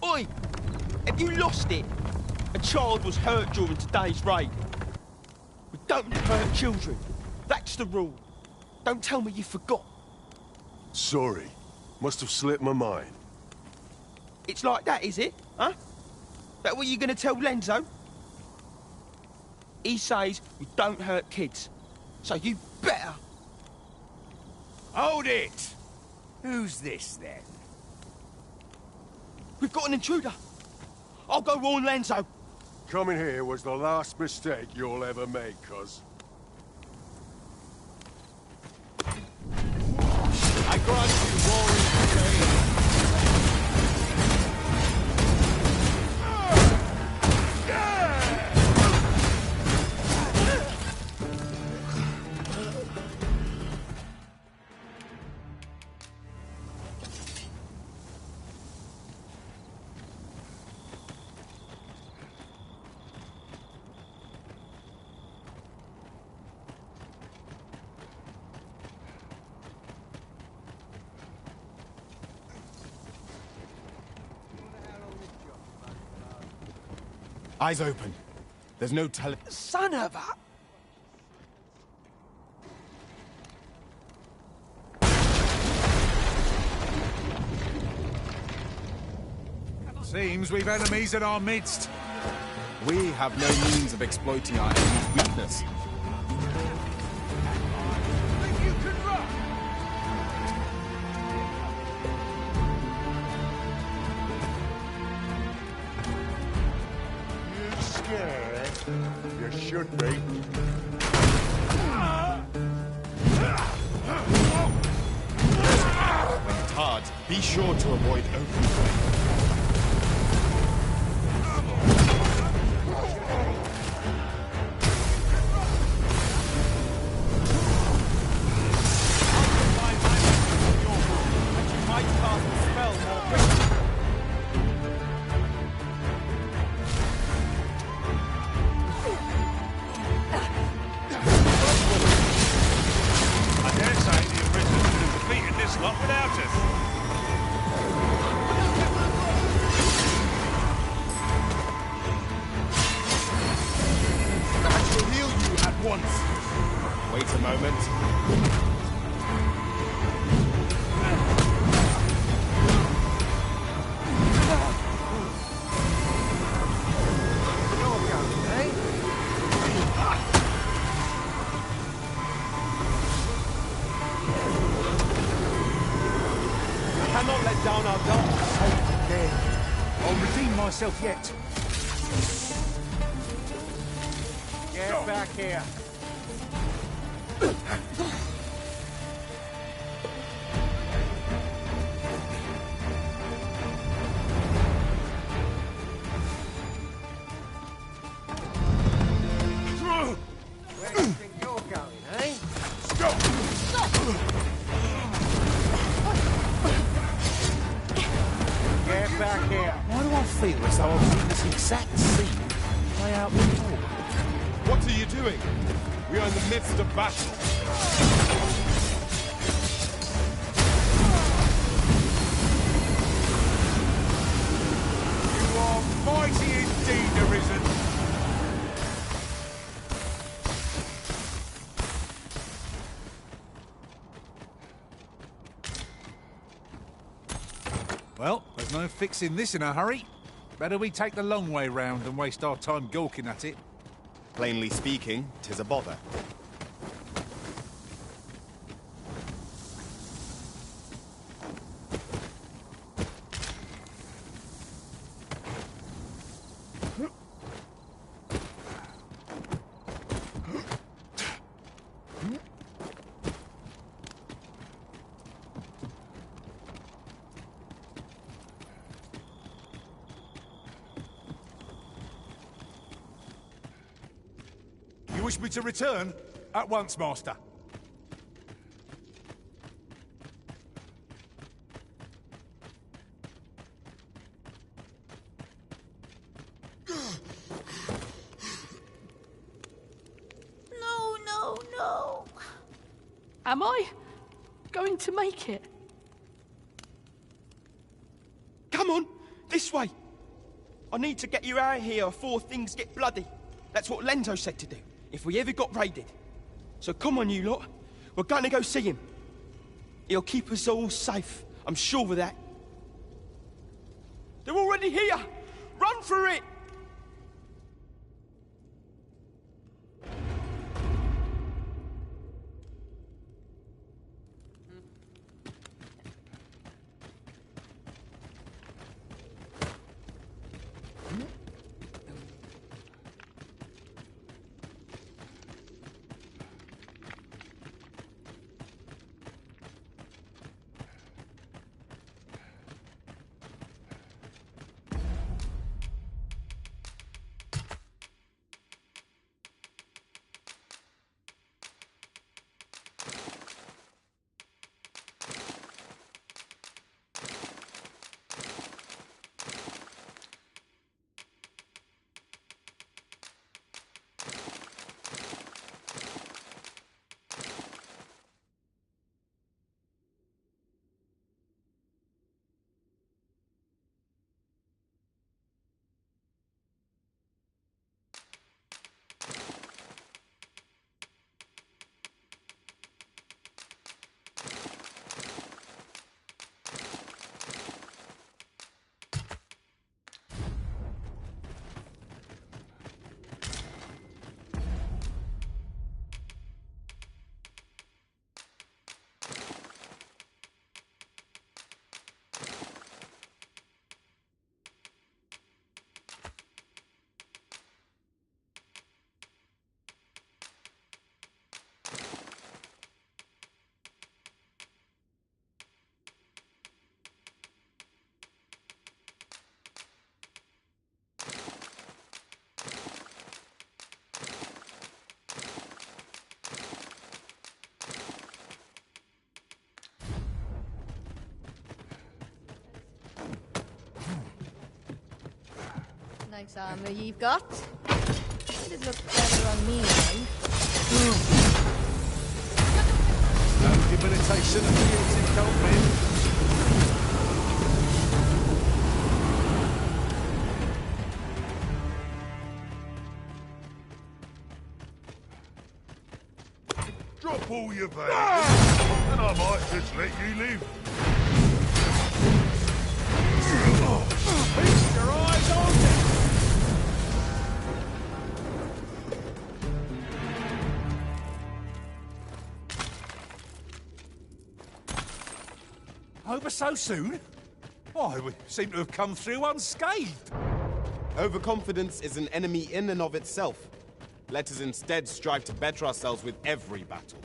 Oi! Have you lost it? A child was hurt during today's raid. We don't hurt children. That's the rule. Don't tell me you forgot. Sorry. Must have slipped my mind. It's like that, is it? Huh? That what you gonna tell Lenzo? He says we don't hurt kids. So you better... Hold it! Who's this, then? We've got an intruder. I'll go warn Lenzo. Coming here was the last mistake you'll ever make, cuz. I grant you warring today. eyes open. There's no telling. Son of a... Seems we've enemies in our midst. We have no means of exploiting our enemy's weakness. You scared? You should be. Be sure to avoid open flame. Wait a moment. Cannot let down our guard. I'll redeem myself yet. Get back here. Where do you think you're going, eh? Stop! Get back here. Why do I feel as though I've seen this exact scene play out before? What are you doing? We are in the midst of battle. You are mighty indeed, Arisen. Well, there's no fixing this in a hurry. Better we take the long way round than waste our time gawking at it. Plainly speaking, 'tis a bother. You wish me to return? At once, Master. No. Am I going to make it? Come on, this way. I need to get you out of here before things get bloody. That's what Lenzo said to do, if we ever got raided. So come on, you lot. We're going to go see him. He'll keep us all safe. I'm sure of that. They're already here. Run for it. nice armor you've got. It'd look better on me, though. No debilitation of the guilty culprit. Drop all your veins, and I might just let you live. Feast your eyes on me! Over so soon? Why, we seem to have come through unscathed. Overconfidence is an enemy in and of itself. Let us instead strive to better ourselves with every battle.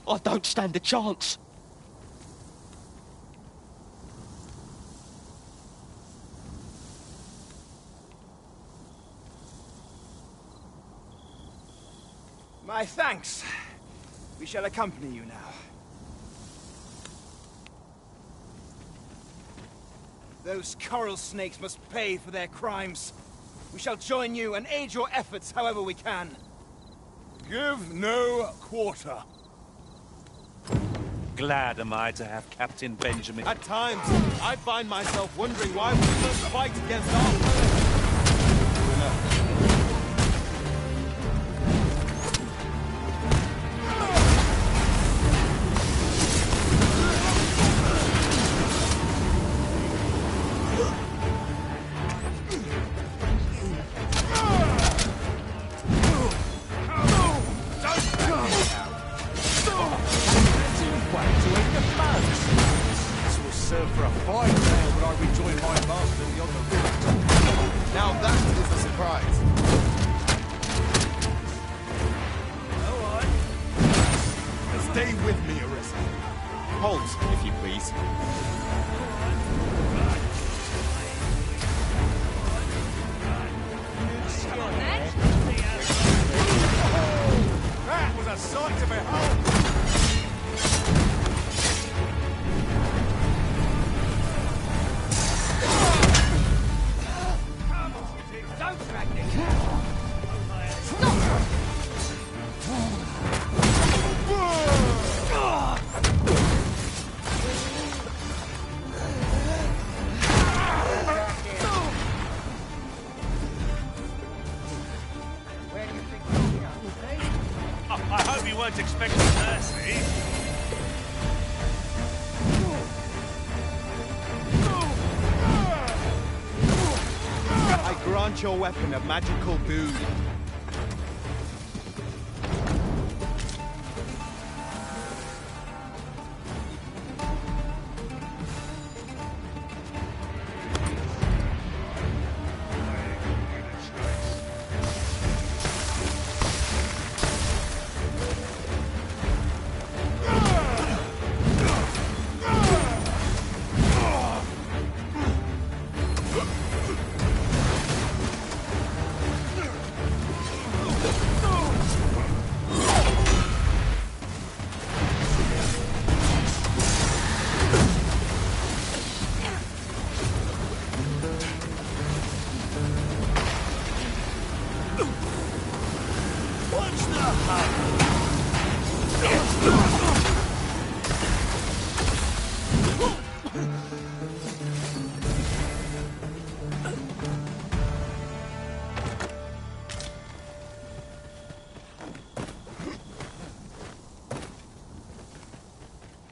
I don't stand a chance. My thanks. We shall accompany you now. Those coral snakes must pay for their crimes. We shall join you and aid your efforts however we can. Give no quarter. Glad am I to have Captain Benjamin. At times, I find myself wondering why we must fight against our foes. Expecting mercy. I grant your weapon a magical boon.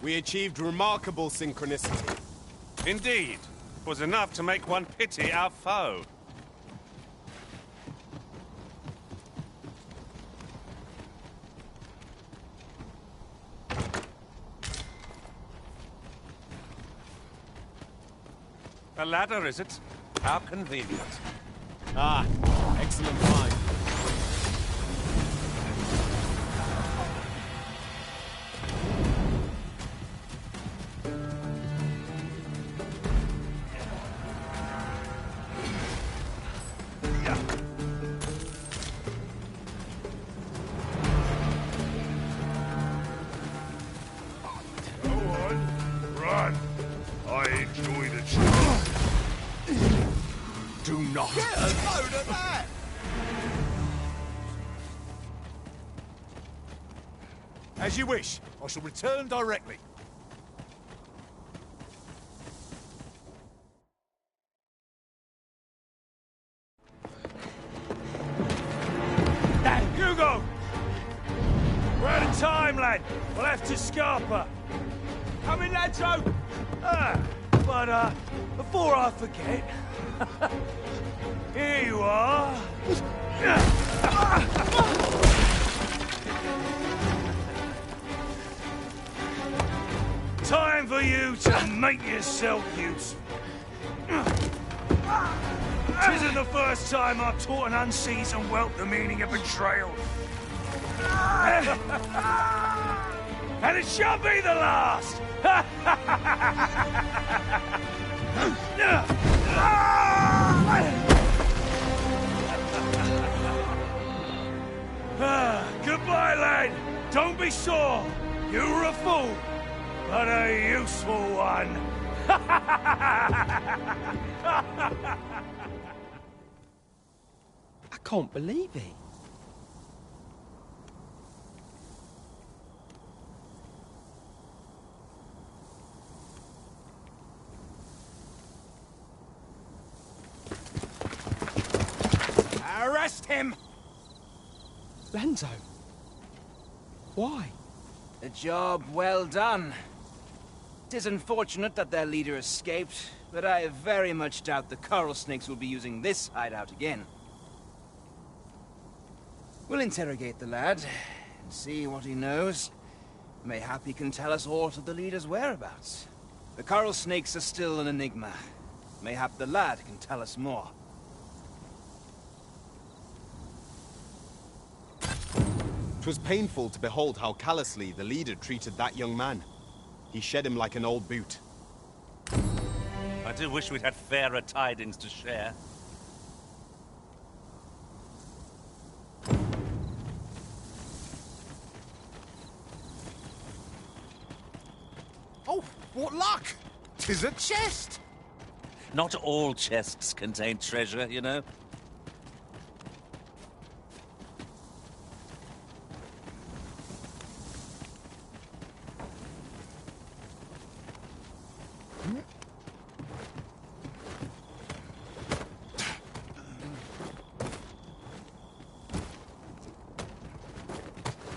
We achieved remarkable synchronicity. Indeed. It was enough to make one pity our foe. A ladder, is it? How convenient. Ah, excellent find. I enjoy the chase. Do not. Get a load of that! As you wish. I shall return directly. Hugo! We're out of time, lad. We'll have to scarper. Come in, lads, but before I forget, here you are. Time for you to make yourself useful. Tisn't the first time I've taught an unseasoned whelp the meaning of betrayal. And it shall be the last! Goodbye, lad. Don't be sore. You were a fool, but a useful one. I can't believe it. Arrest him! Lanzo. Why? A job well done. It is unfortunate that their leader escaped, but I very much doubt the coral snakes will be using this hideout again. We'll interrogate the lad and see what he knows. Mayhap he can tell us aught of the leader's whereabouts. The coral snakes are still an enigma. Mayhap the lad can tell us more. 'Twas painful to behold how callously the leader treated that young man. He shed him like an old boot. I do wish we'd had fairer tidings to share. Oh, what luck! 'Tis a chest! Not all chests contain treasure, you know.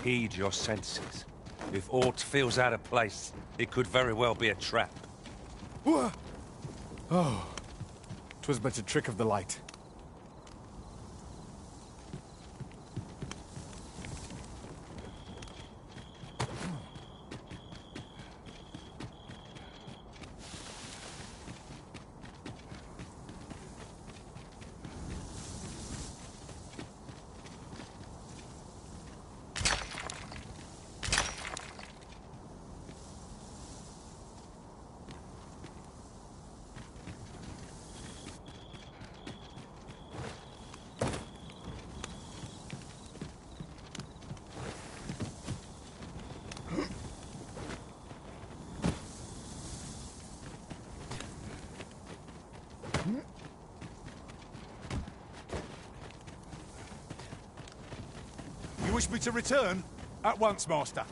Heed your senses. If aught feels out of place, it could very well be a trap. Oh, 'twas but a trick of the light. You wish me to return? At once, Master.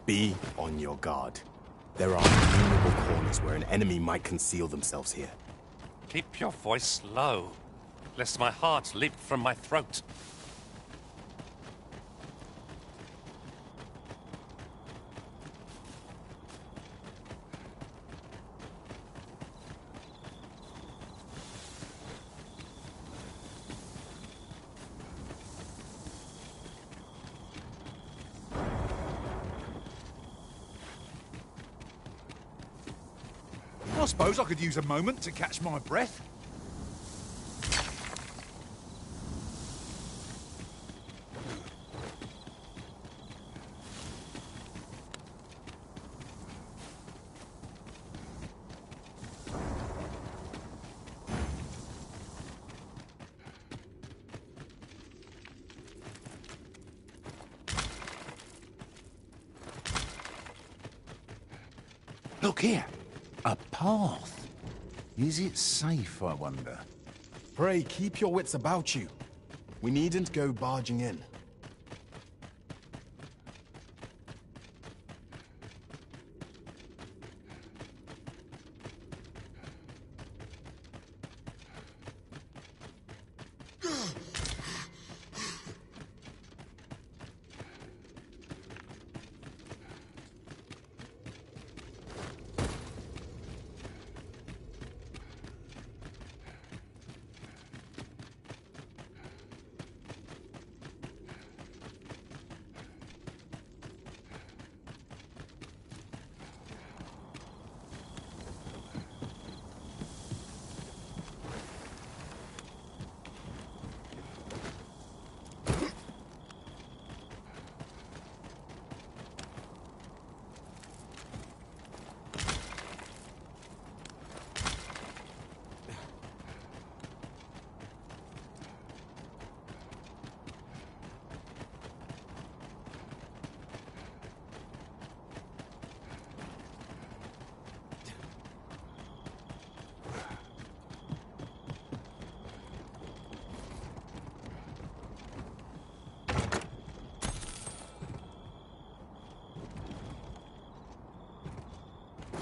Be on your guard. There are innumerable corners where an enemy might conceal themselves here. Keep your voice low, lest my heart leap from my throat. I suppose I could use a moment to catch my breath. Look here. A path. Is it safe, I wonder? Pray, keep your wits about you. We needn't go barging in.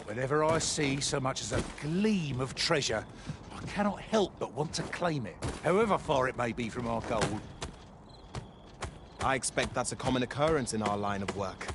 Whenever I see so much as a gleam of treasure, I cannot help but want to claim it, however far it may be from our goal. I expect that's a common occurrence in our line of work.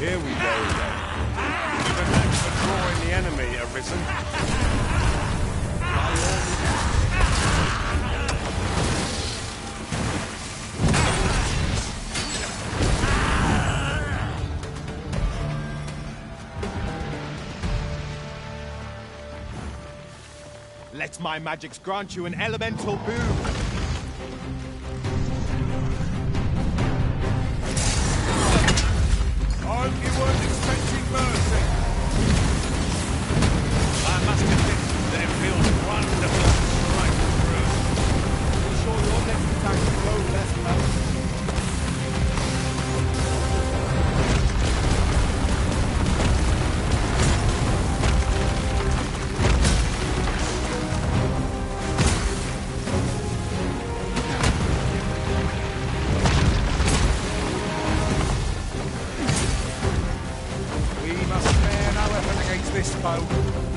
Here we go, then. With a knack for drawing the enemy arisen. Let my magics grant you an elemental boon.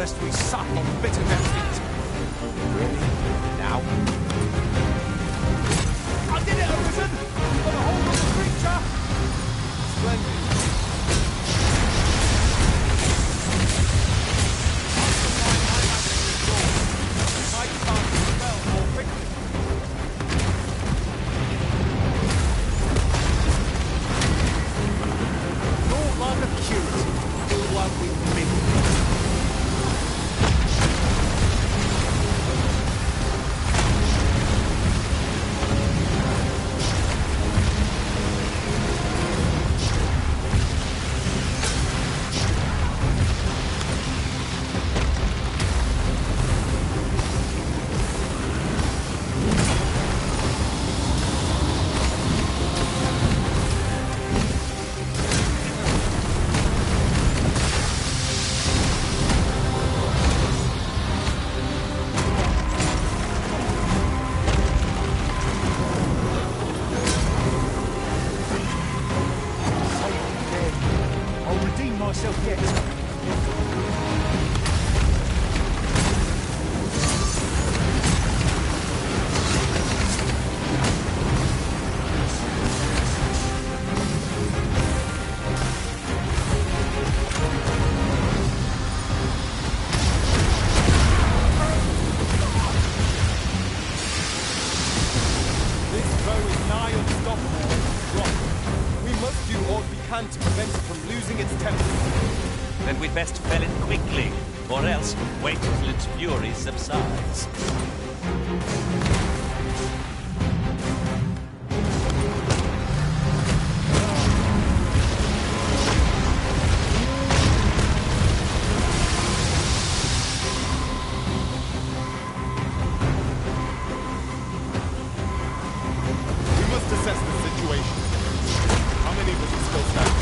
lest we sup on bitter defeat. Really? Now? I did it, Arisen! Got a hold of the creature! Splendid. I can't spell more quickly. Not like a curative, one with me. To prevent it from losing its temper. Then we'd best fell it quickly, or else wait till its fury subsides. We must assess the situation. How many of us are still standing?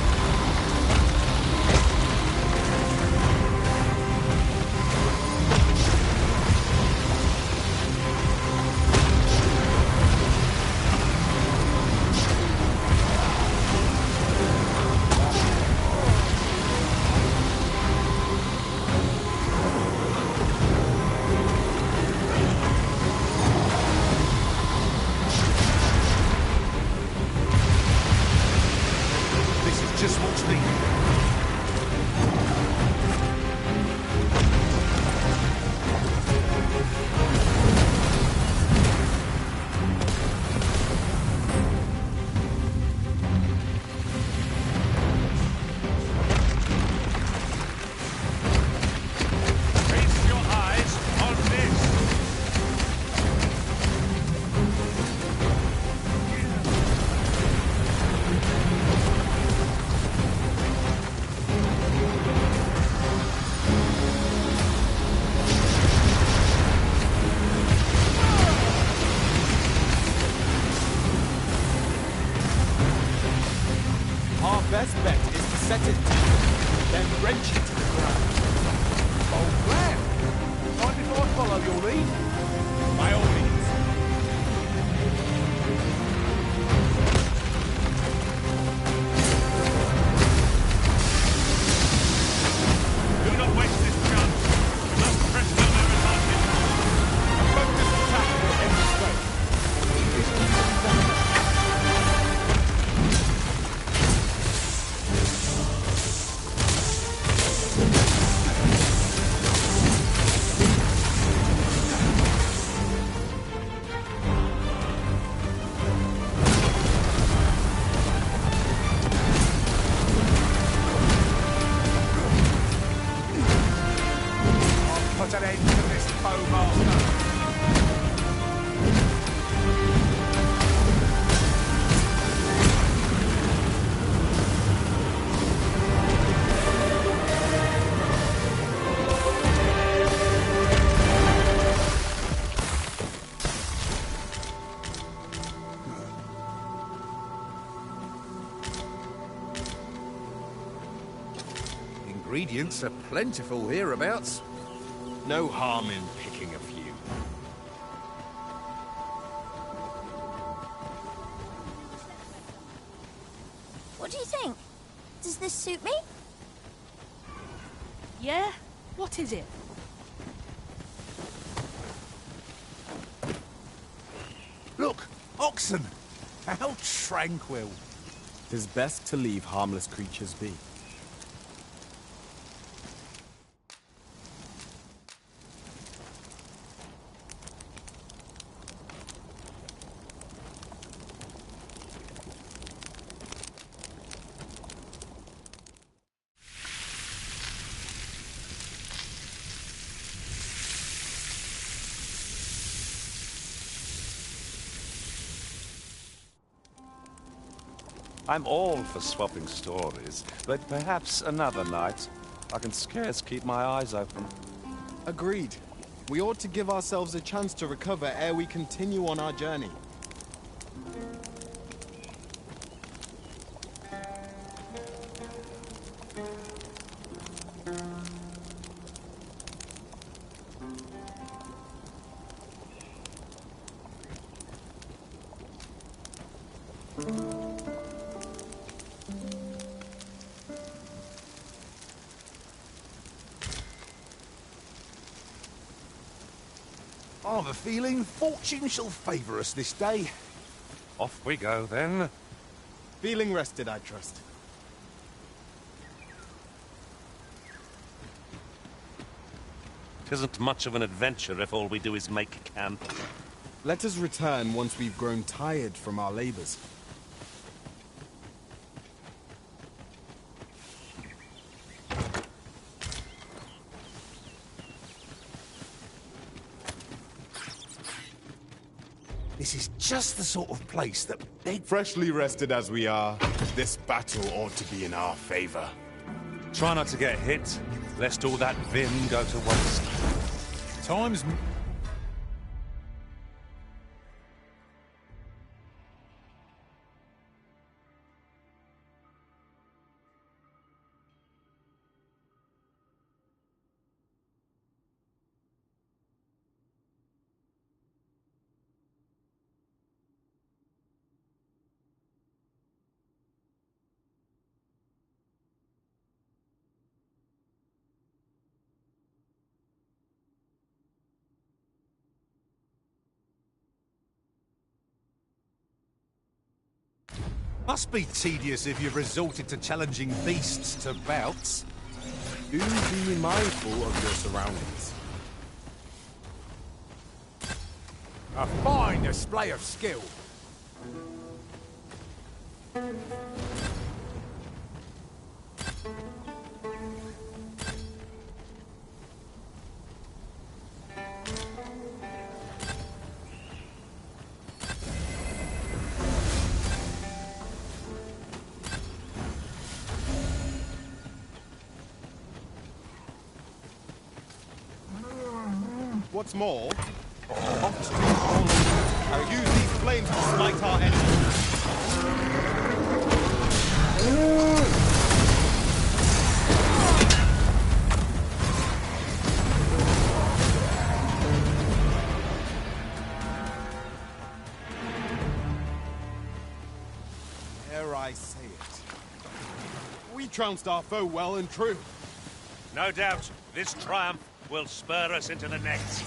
Just what's needed. Feast your eyes on this. Our best bet is to set it deep, then wrench it to the ground. Bold plan. Mind if I follow your lead? By all means. Do not waste this chance. We must press on their advantage. A focused attack will end the strength. Put an end to this bowmaster. Ingredients are plentiful hereabouts. No harm in picking a few. What do you think? Does this suit me? Yeah? What is it? oxen! How tranquil. 'Tis best to leave harmless creatures be. I'm all for swapping stories, but perhaps another night. I can scarce keep my eyes open. Agreed. We ought to give ourselves a chance to recover ere we continue on our journey. I have a feeling fortune shall favour us this day. Off we go, then. Feeling rested, I trust. Tisn't much of an adventure if all we do is make camp. Let us return once we've grown tired from our labors. This is just the sort of place that begs... Freshly rested as we are, this battle ought to be in our favor. Try not to get hit, lest all that vim go to waste. Time's... Must be tedious if you've resorted to challenging beasts to bouts. Do be mindful of your surroundings. A fine display of skill. What's more, use these flames to smite our enemies. Dare I say it? We trounced our foe well and true. No doubt, this triumph will spur us into the next.